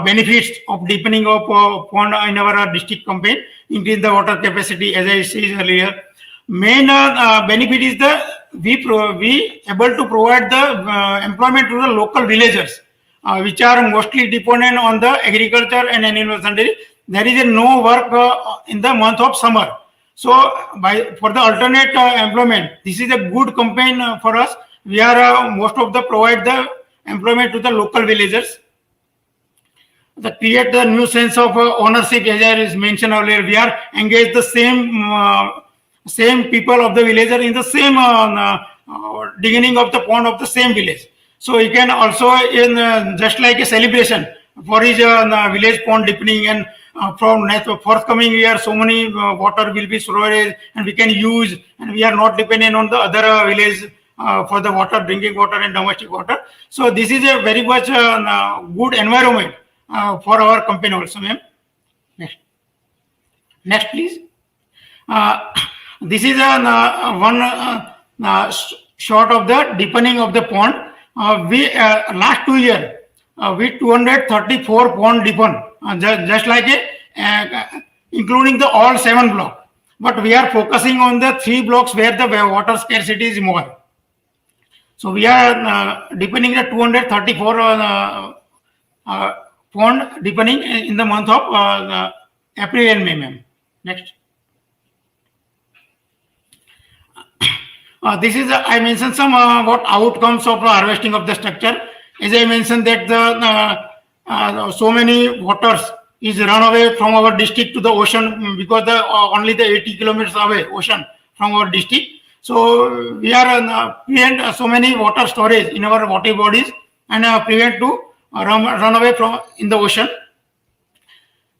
benefits of deepening of pond in our district campaign, increase the water capacity, as I said earlier. Main benefit is the we able to provide the employment to the local villagers, which are mostly dependent on the agriculture and animal husbandry. There is no work in the month of summer. So for the alternate employment, this is a good campaign for us. We are most of the provide the employment to the local villagers. To create the new sense of ownership, as I mentioned earlier, we are engaged the same people of the villager in the same beginning of the pond of the same village. So you can also in just like a celebration, for his village pond deepening, and from next forthcoming year, so many water will be storage and we can use, and we are not dependent on the other village for the water, drinking water and domestic water. So this is a very much good environment for our company also, ma'am. Next, please. This is one shot of the deepening of the pond. We last 2 years we 234 pond deepen, just like including the all 7 blocks. But we are focusing on the 3 blocks where the water scarcity is more. So we are deepening the 234 pond deepening in the month of April and May, ma'am. Next. This is I mentioned some what outcomes of harvesting of the structure. As I mentioned that the so many waters is run away from our district to the ocean because only the 80 kilometers away ocean from our district. So we are prevent so many water storage in our water bodies and prevent to run away from in the ocean.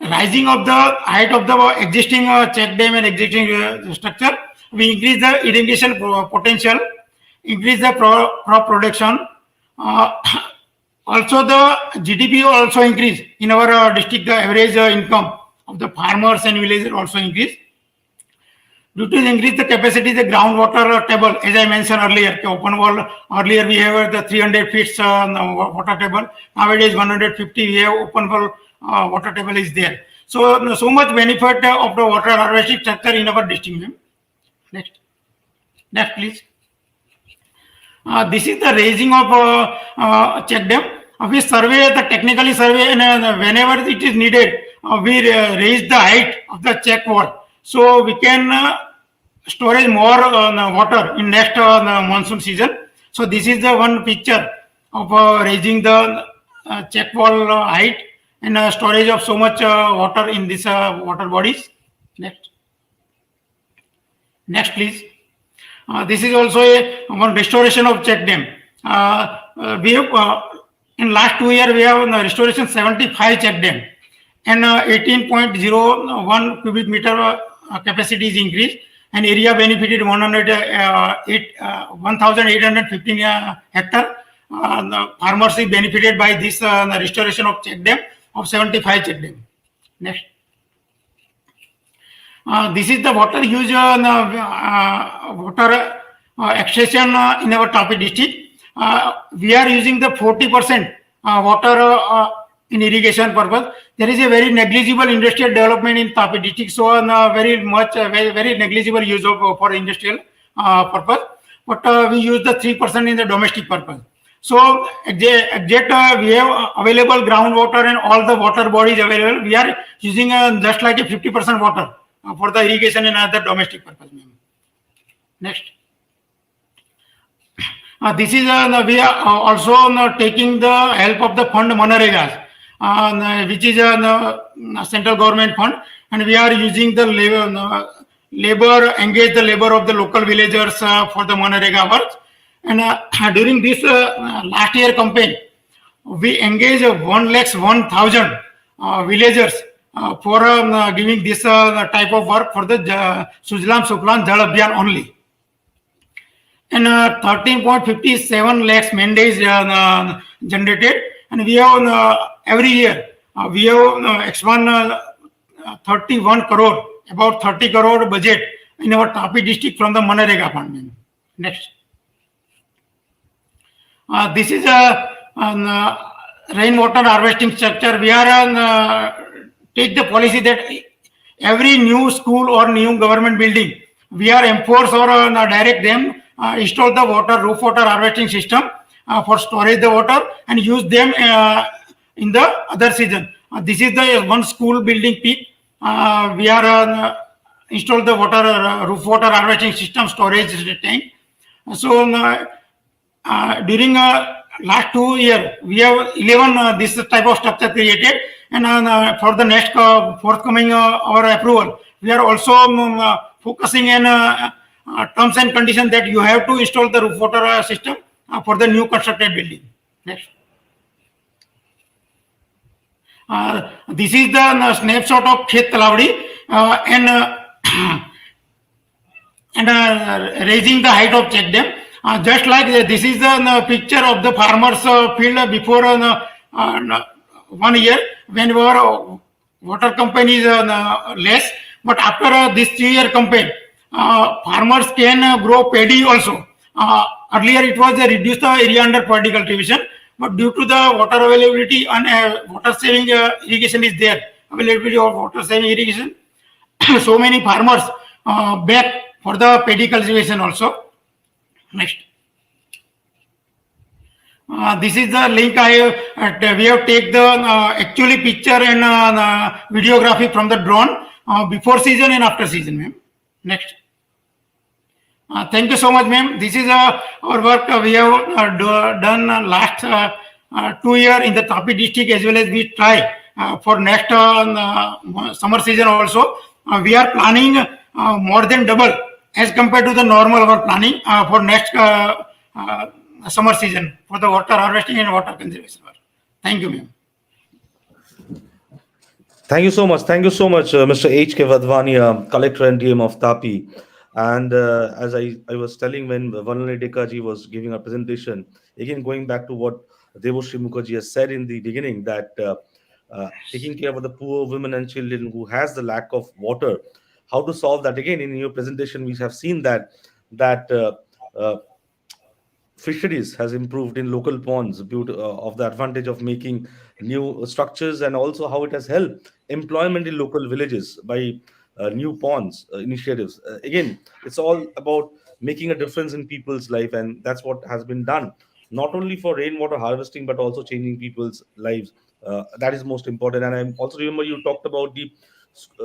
Rising of the height of the existing check dam and existing structure, we increase the irrigation potential, increase the crop production. Also the GDP also increase in our district. The average income of the farmers and villagers also increase. Due to increase the capacity, the groundwater table, as I mentioned earlier, open wall. Earlier we have the 300 feet water table. Nowadays 150 we have open wall water table is there. So much benefit of the water harvesting structure in our district. Next, please. This is the raising of check dam. We survey the technically survey, and whenever it is needed, we raise the height of the check wall, so we can storage more water in next monsoon season. So this is the one picture of raising the check wall height and storage of so much water in this water bodies. Next, please. This is also one restoration of check dam. We have in last 2 years we have restoration 75 check dam, and 18.01 cubic meter capacity is increased, and area benefited 1,815 hectare. The farmers is benefited by this restoration of check dam of 75 check dam. Next. This is the water use water extraction in our Tapi district. We are using the 40% water in irrigation purpose. There is a very negligible industrial development in Tapi district, so very negligible use of for industrial purpose. But we use the 3% in the domestic purpose. So exact we have available groundwater and all the water bodies available. We are using just like a 50% water for the irrigation and other domestic purpose. Next. This is we are also taking the help of the fund Manaregas, which is a central government fund, and we are using the engage the labor of the local villagers for the Manarega works. And during this last year campaign, we engage 1,01,000 villagers for giving this type of work for the Sujlam Suklan Jal Abhiyan only. And 13.57 lakhs mandates generated, and we have every year we have expand 31 crore, about 30 crore budget in our Tapi district from the Manarega fund. Next. This is a rainwater harvesting structure. We are take the policy that every new school or new government building, we are enforce or direct them install the roof water harvesting system for storage the water and use them in the other season. This is the one school building peak. We are install the roof water harvesting system storage tank. So during last 2 years, we have 11 this type of structure created, and for the next forthcoming our approval, we are also focusing on terms and conditions that you have to install the roof water system for the new constructed building. Next. This is the snapshot of Khet Talawadi and raising the height of check dam. Just like this is the picture of the farmers field before 1 year when our water company is less. But after this 3-year campaign, farmers can grow paddy also. Earlier it was reduced the area under paddy cultivation, but due to the water availability and water saving irrigation is there, availability of water saving irrigation, so many farmers back for the paddy cultivation also. Next. This is the link we have take the actually picture and videography from the drone before season and after season, ma'am. Next. Thank you so much, ma'am. This is our work we have done last 2 years in the Tapi district, as well as we try for next summer season also. We are planning more than double as compared to the normal our planning for next summer season for the water harvesting and water conservation work. Thank you, ma'am. Thank you so much. Thank you so much, Mr. H.K. Vadvani, Collector and DM of Tapi. And as I was telling when Vanale Dekaji was giving a presentation, again going back to what Devoshri Mukherjee has said in the beginning, that taking care of the poor women and children who has the lack of water, how to solve that. Again, in your presentation, we have seen that fisheries has improved in local ponds due to, of the advantage of making new structures, and also how it has helped employment in local villages by new ponds initiatives. Again, it's all about making a difference in people's life, and that's what has been done, not only for rainwater harvesting but also changing people's lives. That is most important. And I also remember you talked about the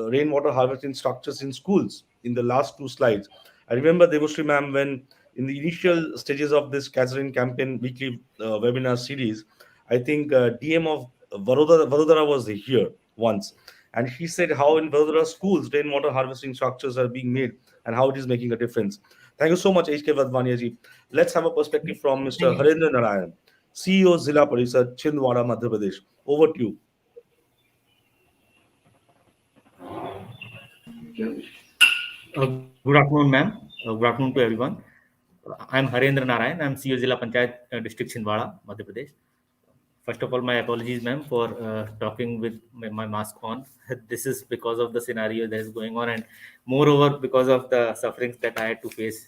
rainwater harvesting structures in schools in the last two slides. I remember Devoshri ma'am, when in the initial stages of this Catherine campaign weekly webinar series, I think DM of Vadodara was here once, and she said how in Vadodara schools rainwater harvesting structures are being made and how it is making a difference. Thank you so much, HK Vadvaniaji. Let's have a perspective from Mr. Thank you. Harendra Narayan, CEO Zilla Parishad, Chhindwara, Madhya Pradesh. Over to you. Good afternoon, ma'am. Good afternoon to everyone. I'm Harendra Narayan. I'm CEO Zilla Panchayat District Chhindwara, Madhya Pradesh. First of all, my apologies, ma'am, for talking with my mask on. This is because of the scenario that is going on, and moreover because of the sufferings that I had to face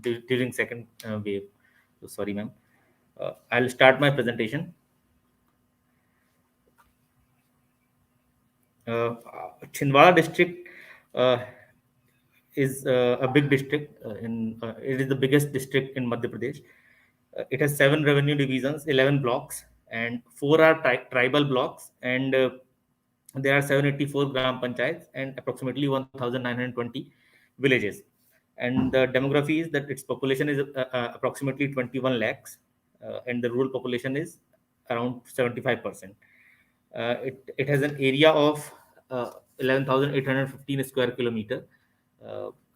during second wave. So sorry, ma'am. I'll start my presentation. Chhindwara district is a big district. It is the biggest district in Madhya Pradesh. It has 7 revenue divisions, 11 blocks, and 4 are tribal blocks, and there are 784 gram panchayats and approximately 1,920 villages. And the demography is that its population is approximately 21 lakhs, and the rural population is around 75%. It has an area of 11,815 square kilometer.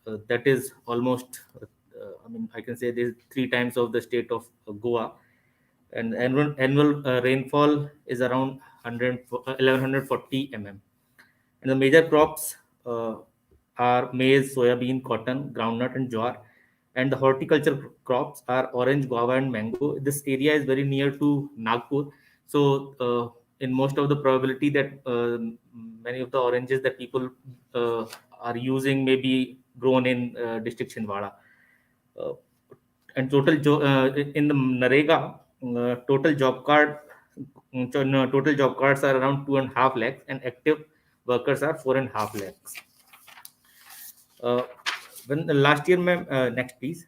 That is almost, I can say this 3 times of the state of Goa. And annual rainfall is around 1140 mm. And the major crops are maize, soybean, cotton, groundnut, and jowar. And the horticulture crops are orange, guava, and mango. This area is very near to Nagpur. So in most of the probability that many of the oranges that people are using may be grown in district Chhindwara. And total in the Narega, total job cards are around 2.5 lakhs, and active workers are 4.5 lakhs. When last year, ma'am, next please.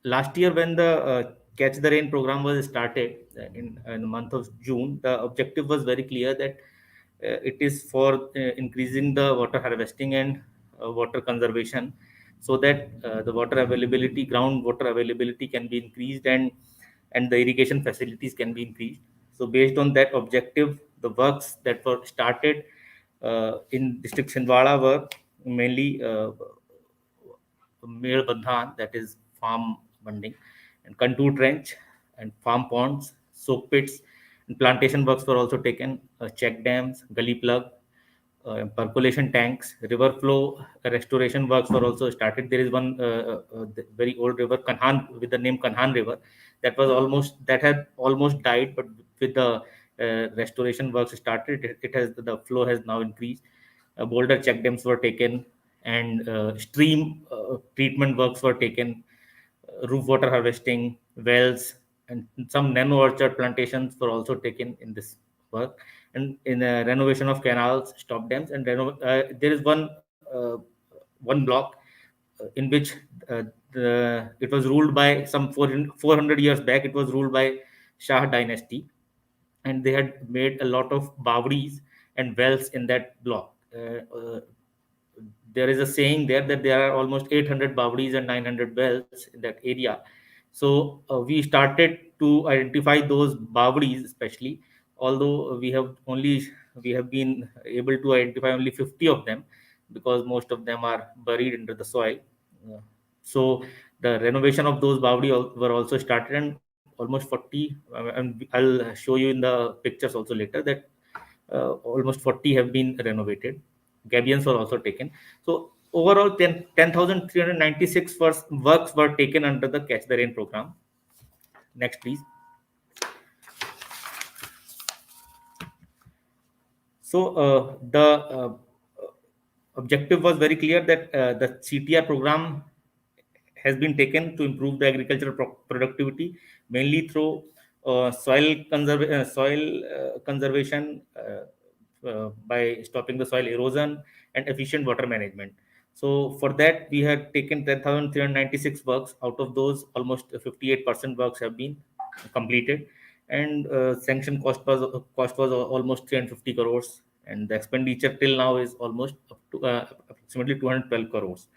Last year, when the Catch the Rain program was started in the month of June, the objective was very clear that it is for increasing the water harvesting and water conservation, so that the water availability, groundwater availability can be increased, and the irrigation facilities can be increased. So based on that objective, the works that were started in district Chhindwara were mainly Mir Bandhan, that is farm bunding, and contour trench and farm ponds, soak pits, and plantation works were also taken, check dams, gully plug, percolation tanks, river flow restoration works were also started. There is one very old river, Kanhan, with the name Kanhan River, that had almost died, but with the restoration works started, it has the flow has now increased. Boulder check dams were taken, and stream treatment works were taken, roof water harvesting, wells, and some nano orchard plantations were also taken in this work. And in the renovation of canals, stop dams, and there is one block in which it was ruled by some 400 years back. It was ruled by Shah dynasty, and they had made a lot of bawris and wells in that block. There is a saying there that there are almost 800 bawris and 900 wells in that area. So we started to identify those bawris especially, although we have been able to identify only 50 of them, because most of them are buried under the soil. Uh, so the renovation of those were also started, and almost 40, and I'll show you in the pictures also later, that almost 40 have been renovated. Gabions were also taken. So overall, 10,396 works were taken under the Catch the Rain program. Next, please. So the objective was very clear, that the CTR program has been taken to improve the agricultural productivity, mainly through soil conservation, by stopping the soil erosion, and efficient water management. So for that, we had taken 10,396 works. Out of those, almost 58% works have been completed, and sanction cost was almost 350 crores, and the expenditure till now is almost up to approximately 212 crores.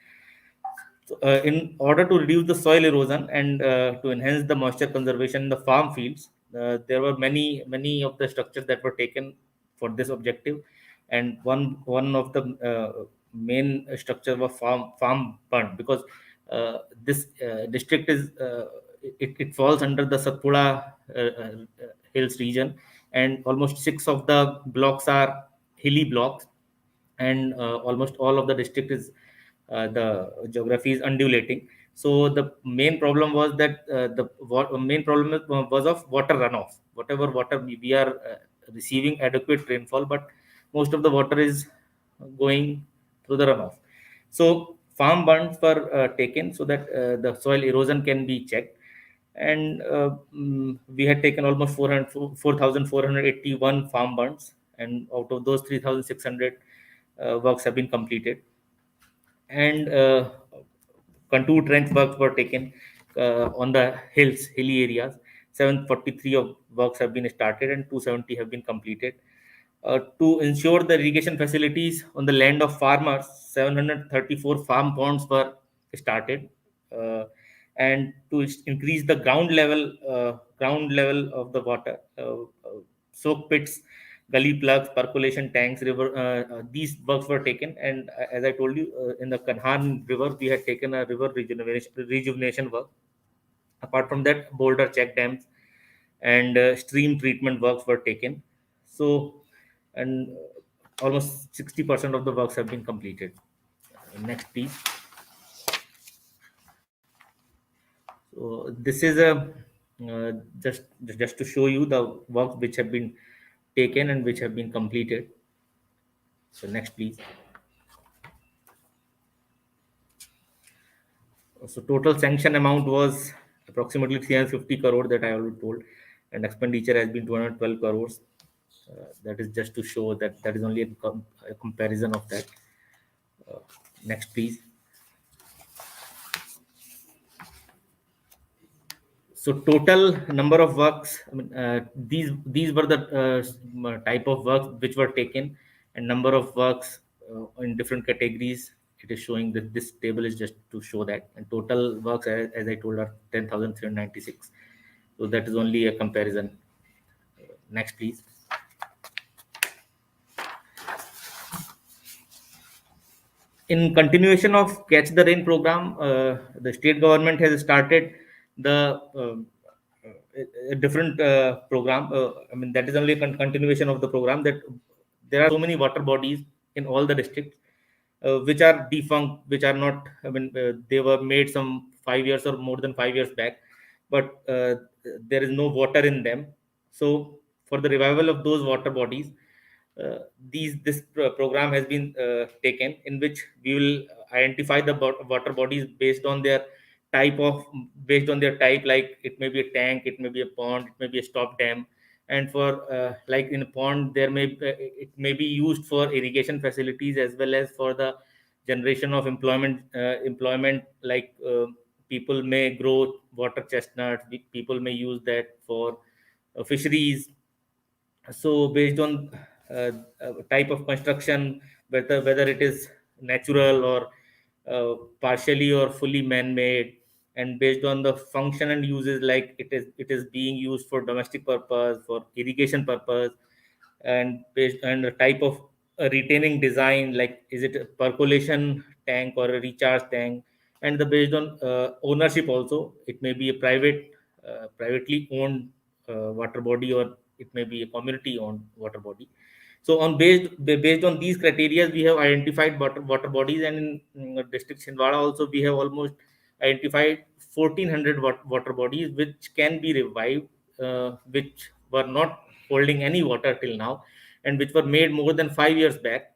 So, in order to reduce the soil erosion and to enhance the moisture conservation in the farm fields, there were many of the structures that were taken for this objective, and one of the main structure was farm burn, because this district it falls under the Satpura hills region, and almost 6 of the blocks are hilly blocks, and almost all of the district is the geography is undulating. So the main problem was that main problem was of water runoff. Whatever water we are receiving adequate rainfall, but most of the water is going through the runoff. So farm burns were taken, so that the soil erosion can be checked. And we had taken almost 4,481 farm burns, and out of those 3,600 works have been completed. And contour trench works were taken on the hilly areas. 743 of works have been started, and 270 have been completed. To ensure the irrigation facilities on the land of farmers, 734 farm ponds were started, and to increase the ground level of the water, soak pits, gully plugs, percolation tanks, river. These works were taken, and as I told you, in the Kanhan River, we had taken a river rejuvenation work. Apart from that, Boulder check dams and stream treatment works were taken. So, and almost 60% of the works have been completed. Next, please. So this is a just to show you the works which have been taken and which have been completed. So next, please. So total sanction amount was approximately 350 crore, that I already told, and expenditure has been 212 crores. That is just to show that that is only a comparison of that. Next, please. So total number of works. I mean, these were the type of works which were taken, and number of works in different categories. It is showing that this table is just to show that, and total works, as I told, are 10,396. So that is only a comparison. Next, please. In continuation of Catch the Rain program, the state government has started the a different program. I mean, that is only a continuation of the program, that there are so many water bodies in all the districts which are defunct, which are not, I mean, they were made some 5 years or more than 5 years back, but there is no water in them. So for the revival of those water bodies, program has been taken, in which we will identify the water bodies based on their type, like it may be a tank, it may be a pond, it may be a stop dam. And for like in a pond, it may be used for irrigation facilities, as well as for the generation of employment, like people may grow water chestnuts, people may use that for fisheries. So based on type of construction, whether it is natural or partially or fully man-made, and based on the function and uses, like it is being used for domestic purpose, for irrigation purpose, and based on the type of retaining design, like is it a percolation tank or a recharge tank. And the based on ownership also, it may be a privately owned water body, or it may be a community owned water body. So based on these criteria, we have identified water bodies. And in district Chhindwara also, we have almost identified 1400 water bodies which can be revived, which were not holding any water till now, and which were made more than 5 years back,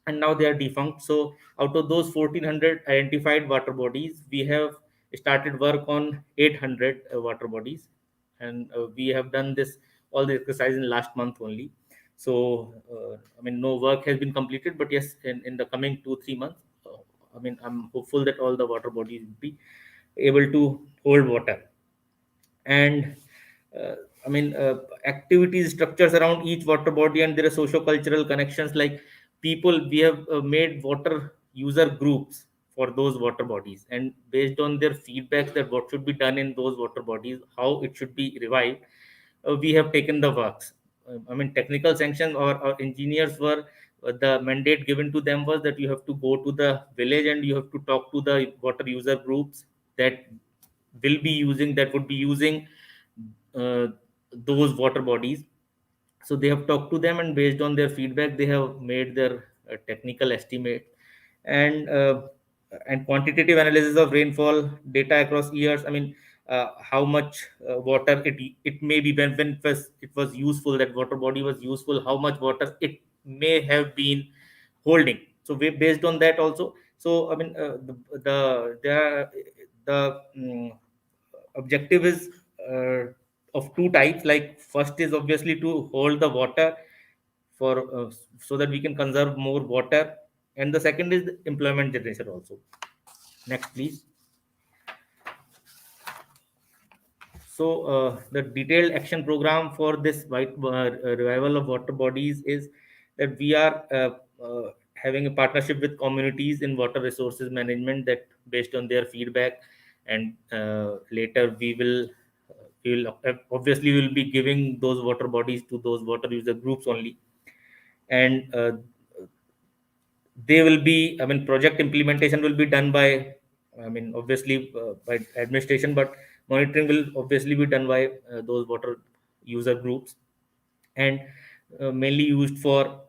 and now they are defunct. So out of those 1400 identified water bodies, we have started work on 800 water bodies. And we have done this all the exercise in last month only. So I mean, no work has been completed, but yes, in the coming 2-3 months, I mean, I'm hopeful that all the water bodies will be able to hold water. And uh, I mean, activities structures around each water body, and there are socio-cultural connections, like people, we have made water user groups for those water bodies, and based on their feedbacks, that what should be done in those water bodies, how it should be revived, we have taken the works. I mean, technical sanction, or engineers were, the mandate given to them was that you have to go to the village and you have to talk to the water user groups that would be using uh, those water bodies. So they have talked to them, and based on their feedback, they have made their technical estimate. And uh, and quantitative analysis of rainfall data across years. I mean, how much water it may be, when it was useful, that water body was useful, how much water it may have been holding. So we based on that also. So I mean, the objective is of two types. Like, first is obviously to hold the water for so that we can conserve more water, and the second is the employment generation also. Next, please. So the detailed action program for this revival of water bodies is that we are having a partnership with communities in water resources management, that based on their feedback. And later we will obviously will be giving those water bodies to those water user groups only. And they will be, I mean, project implementation will be done by, I mean, obviously by administration, but monitoring will obviously be done by those water user groups. And mainly used for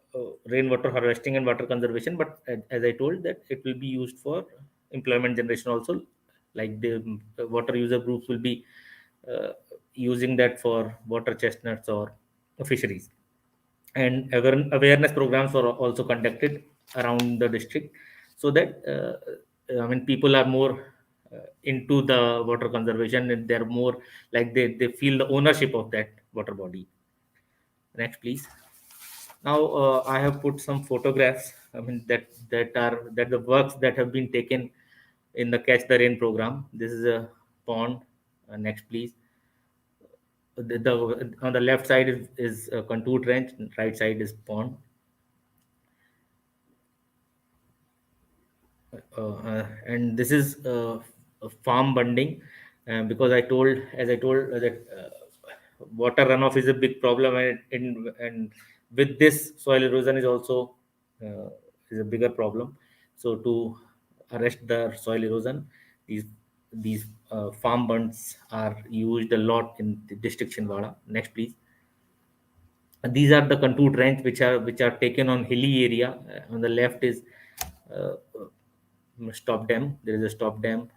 rainwater harvesting and water conservation, but as I told, that it will be used for employment generation also. Like the water user groups will be uh, using that for water chestnuts or fisheries. And awareness programs were also conducted around the district, so that I mean, people are more into the water conservation, and they're more like they feel the ownership of that water body. Next, please. Now I have put some photographs, I mean, that the works that have been taken in the Catch the Rain program. This is a pond. Next, please. On the left side is a contour trench, right side is pond. And this is a farm bunding, because as I told that water runoff is a big problem, and with this, soil erosion is also is a bigger problem. So to arrest the soil erosion, these farm burns are used a lot in the district Chinwada. Next, please. These are the contour trench which are taken on hilly area. On the left is uh, stop dam. There is a stop dam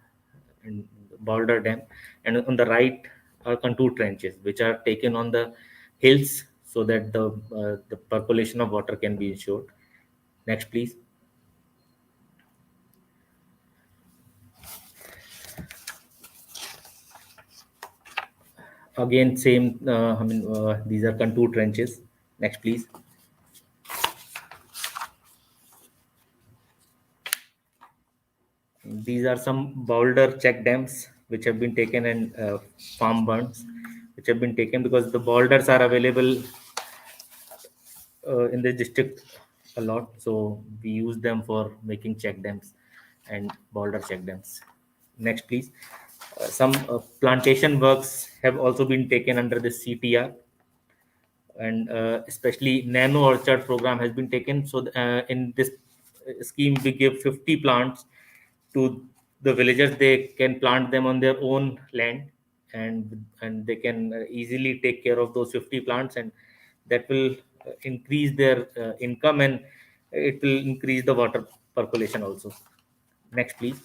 and Boulder dam, and on the right are contour trenches which are taken on the hills so that the percolation of water can be ensured. Next, please. Again, same. These are contour trenches. Next, please. These are some Boulder check dams which have been taken and farm burns which have been taken because the boulders are available in the district a lot. So we use them for making check dams and Boulder check dams. Next, please. Some plantation works have also been taken under the CTR, and especially nano orchard program has been taken. So in this scheme we give 50 plants to the villagers. They can plant them on their own land, and they can easily take care of those 50 plants, and that will increase their income, and it will increase the water percolation also. Next, please.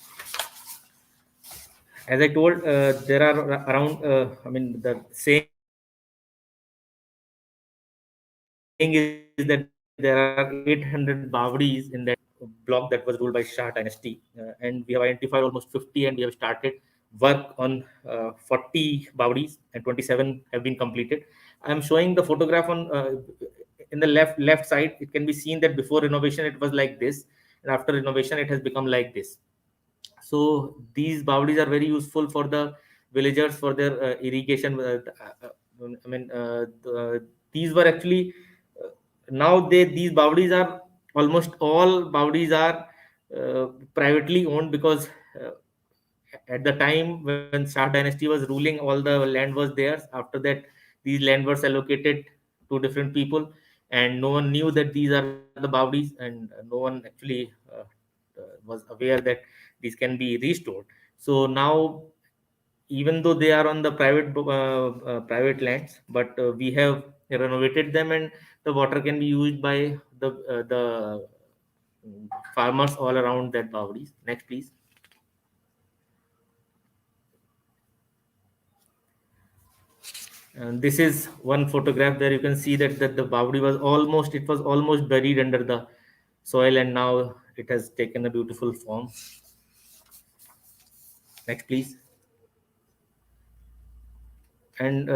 As I told, there are around the saying is that there are 800 bawdis in that block that was ruled by Shah dynasty, and we have identified almost 50, and we have started work on 40 bawdis, and 27 have been completed. I am showing the photograph on in the left side. It can be seen that before renovation it was like this, and after renovation it has become like this. So these bawdis are very useful for the villagers for their irrigation. These were actually now these bawdis are almost all bawdis are privately owned because at the time when Shah dynasty was ruling, all the land was theirs. After that, these land was allocated to different people, and no one knew that these are the bawdis, and no one actually was aware that these can be restored. So now, even though they are on the private lands, but we have renovated them, and the water can be used by the farmers all around that bawdis. Next, please. And this is one photograph where you can see that the bawdi was almost buried under the soil, and now it has taken a beautiful form. Next, please. And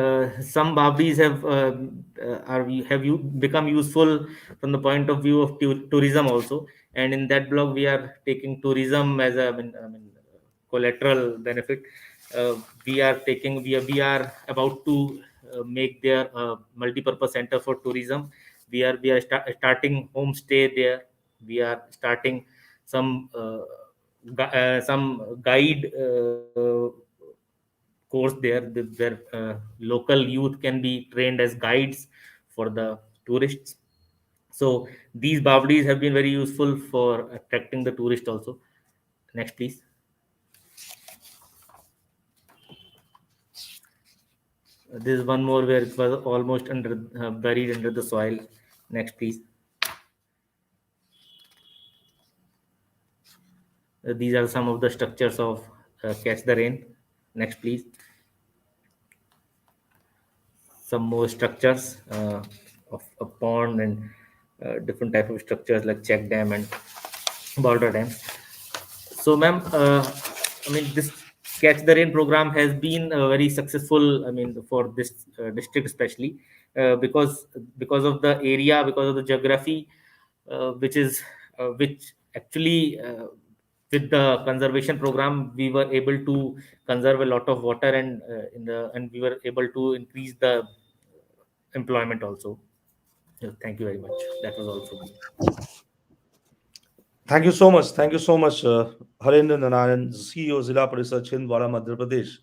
some bawdis have you become useful from the point of view of tourism also. And in that blog, we are taking tourism as collateral benefit. We are about to make their multi-purpose center for tourism. We are starting homestay there. We are starting some guide course there, where local youth can be trained as guides for the tourists. So these bawdis have been very useful for attracting the tourist also. Next, please. This is one more where it was almost buried under the soil. Next, please. These are some of the structures of Catch the Rain. Next, please. Some more structures of a pond and different type of structures like check dam and Boulder dam. So, ma'am, this Catch the Rain program has been very successful. For this district especially, because of the area, because of the geography, which actually with the conservation program we were able to conserve a lot of water, and we were able to increase the employment also. Thank you very much. That was also me. Thank you so much. Thank you so much, Harendra Narayan, CEO, Zilla Parishad, Chhindwara, Madhya Pradesh,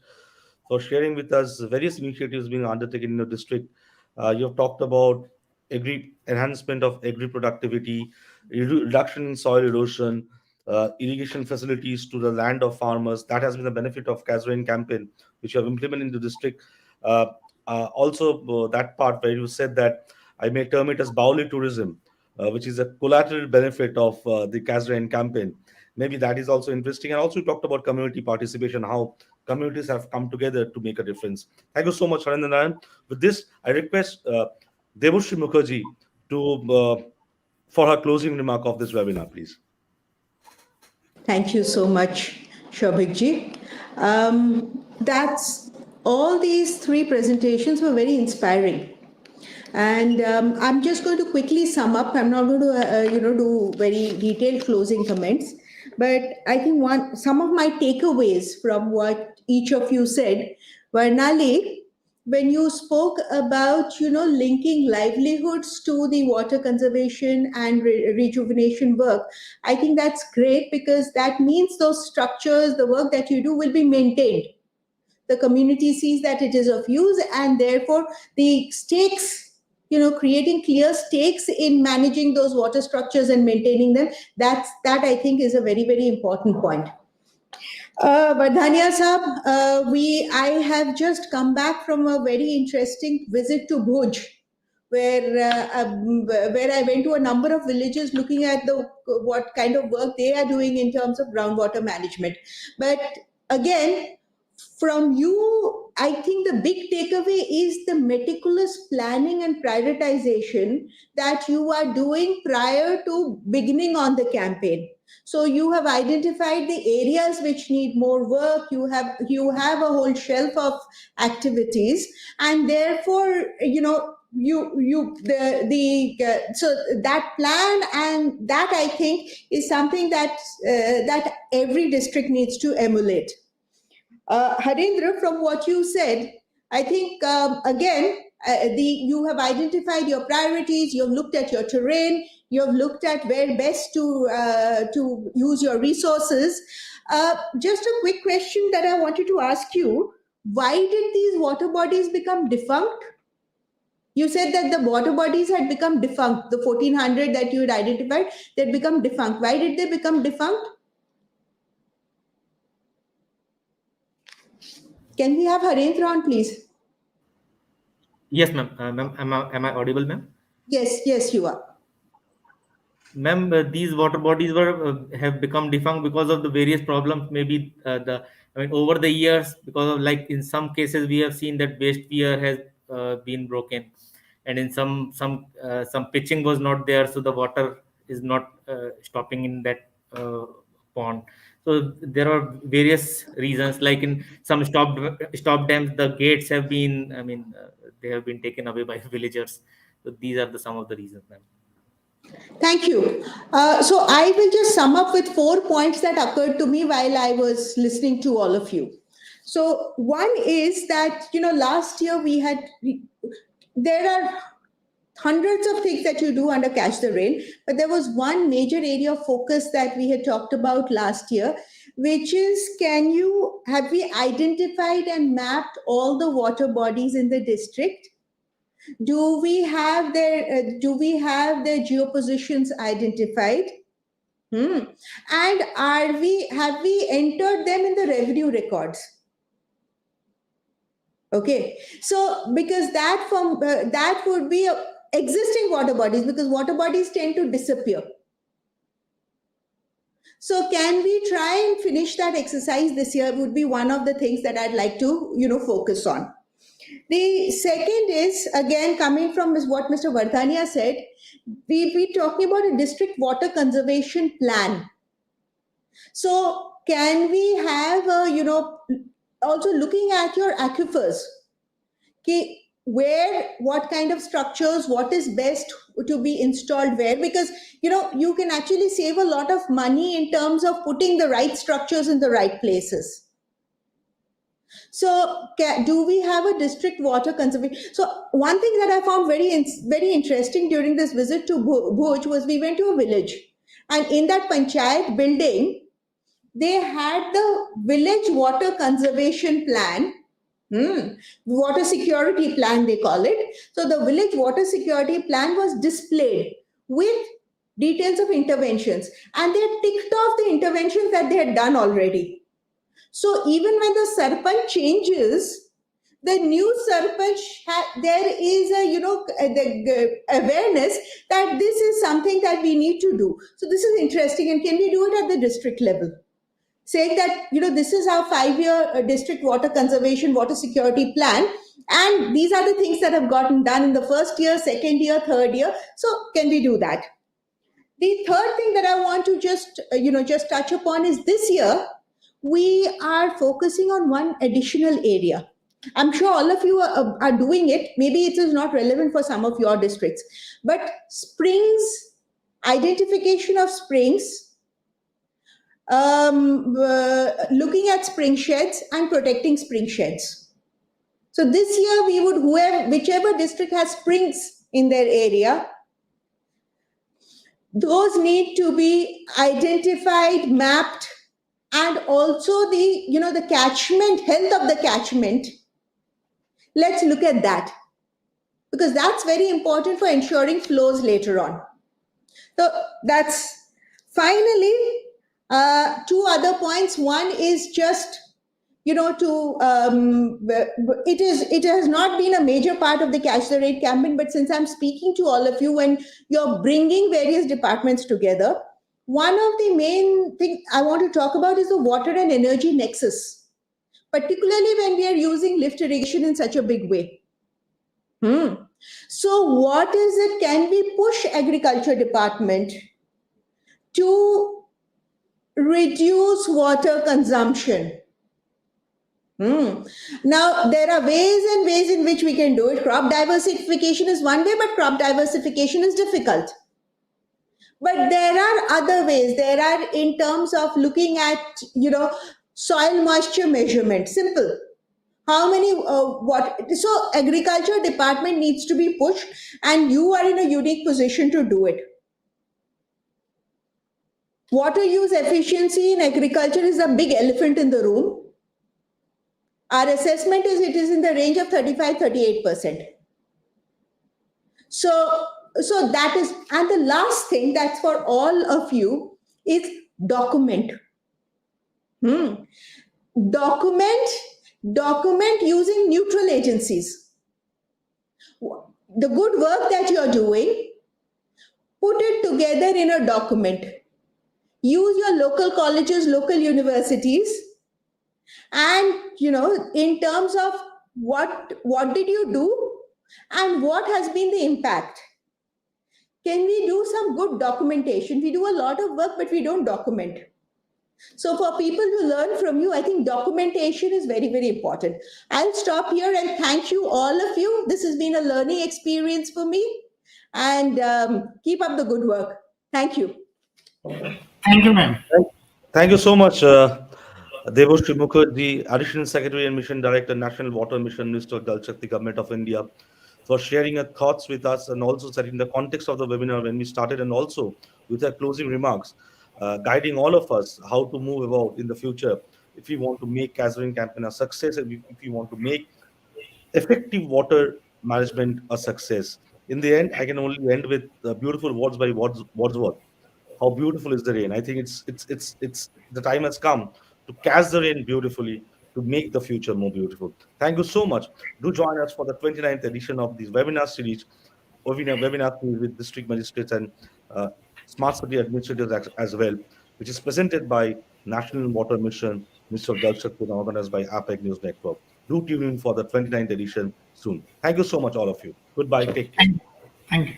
for sharing with us various initiatives being undertaken in the district. You have talked about enhancement of agri productivity, reduction in soil erosion, irrigation facilities to the land of farmers. That has been the benefit of Catch the Rain campaign, which you have implemented in the district. Also, that part where you said that I may term it as Bauli tourism, which is a collateral benefit of the Catch the Rain campaign. Maybe that is also interesting. And also, you talked about community participation, how communities have come together to make a difference. Thank you so much, Harendra Narayan. With this, I request Devushri Mukherjee to for her closing remark of this webinar, please. Thank you so much, Shobhikji. That's all. These three presentations were very inspiring. And I'm just going to quickly sum up. I'm not going to, do very detailed closing comments. But I think some of my takeaways from what each of you said were, Nali, when you spoke about, linking livelihoods to the water conservation and rejuvenation work, I think that's great, because that means those structures, the work that you do, will be maintained. The community sees that it is of use, and therefore the stakes, creating clear stakes in managing those water structures and maintaining them, that I think is a very, very important point. Vardhania Saab, I have just come back from a very interesting visit to Bhuj, where I went to a number of villages looking at what kind of work they are doing in terms of groundwater management. But again, from you, I think the big takeaway is the meticulous planning and prioritization that you are doing prior to beginning on the campaign. So you have identified the areas which need more work. You have a whole shelf of activities, and therefore, so that plan, and that I think is something that every district needs to emulate. Harendra, from what you said, I think again, you have identified your priorities. You have looked at your terrain. You have looked at where best to use your resources. Just a quick question that I wanted to ask you: why did these water bodies become defunct? You said that the water bodies had become defunct. The 1400 that you had identified, they had become defunct. Why did they become defunct? Can we have Harendra on, please? Yes, ma'am. Ma'am, am I audible, ma'am? Yes, you are. Ma'am, these water bodies have become defunct because of the various problems. Maybe over the years, because of, like, in some cases we have seen that waste weir has been broken, and in some pitching was not there, so the water is not stopping in that pond. So there are various reasons, like in some stop dams, the gates have been, they have been taken away by villagers. So these are some of the reasons, ma'am. Thank you. So I will just sum up with 4 points that occurred to me while I was listening to all of you. So one is that, last year there are hundreds of things that you do under Catch the Rain, but there was one major area of focus that we had talked about last year, which is, have we identified and mapped all the water bodies in the district? Do we have their geopositions identified? And have we entered them in the revenue records? Okay, so because that would be existing water bodies, because water bodies tend to disappear. So can we try and finish that exercise this year? Would be one of the things that I'd like to focus on. The second is, again, coming from what Mr. Vardhania said, we're talking about a district water conservation plan. So can we have, also looking at your aquifers, okay, what kind of structures, what is best to be installed where, because, you can actually save a lot of money in terms of putting the right structures in the right places. So do we have a district water conservation? So one thing that I found very interesting during this visit to Bhuj was, we went to a village, and in that panchayat building, they had the village water conservation plan, water security plan they call it. So the village water security plan was displayed with details of interventions, and they had ticked off the interventions that they had done already. So even when the sarpanch changes, the new sarpanch, there is a the awareness that this is something that we need to do. So this is interesting, and can we do it at the district level? Saying that this is our 5-year district water conservation, water security plan, and these are the things that have gotten done in the first year, second year, third year. So can we do that? The third thing that I want to just touch upon is this year we are focusing on one additional area. I'm sure all of you are doing it. Maybe it is not relevant for some of your districts, but springs, identification of springs, looking at spring sheds and protecting spring sheds. So this year we would, whichever district has springs in their area, those need to be identified, mapped, and also the catchment, health of the catchment. Let's look at that, because that's very important for ensuring flows later on. So that's finally 2 other points. One is just it has not been a major part of the Catch the Rain campaign, but since I'm speaking to all of you, when you're bringing various departments together, one of the main things I want to talk about is the water and energy nexus, particularly when we are using lift irrigation in such a big way. So what is it? Can we push agriculture department to reduce water consumption? Now, there are ways and ways in which we can do it. Crop diversification is one way, but crop diversification is difficult. But there are other ways. There are in terms of looking at, soil moisture measurement. Simple. How many, so agriculture department needs to be pushed, and you are in a unique position to do it. Water use efficiency in agriculture is a big elephant in the room. Our assessment is it is in the range of 35-38%. So that is, and the last thing that's for all of you is document. Document using neutral agencies. The good work that you're doing, put it together in a document. Use your local colleges, local universities, and in terms of what did you do and what has been the impact. Can we do some good documentation? We do a lot of work, but we don't document. So for people to learn from you, I think documentation is very, very important. I'll stop here and thank you, all of you. This has been a learning experience for me, and keep up the good work. Thank you. Thank you, ma'am. Thank you so much, Devoshri Mukherjee, Additional Secretary and Mission Director, National Water Mission, Minister of Jal Shakti, Government of India, for sharing your thoughts with us and also setting the context of the webinar when we started, and also with her closing remarks, guiding all of us how to move about in the future if we want to make Catch the Rain campaign a success, and if we want to make effective water management a success. In the end, I can only end with beautiful words by Wordsworth. How beautiful is the rain? I think it's the time has come to catch the rain beautifully, to make the future more beautiful. Thank you so much. Do join us for the 29th edition of this webinar series with district magistrates and smart city administrators as well, which is presented by National Water Mission, Minister of Jal Shakti, and organized by APEC News Network. Do tune in for the 29th edition soon. Thank you so much, all of you. Goodbye. Take care. Thank you.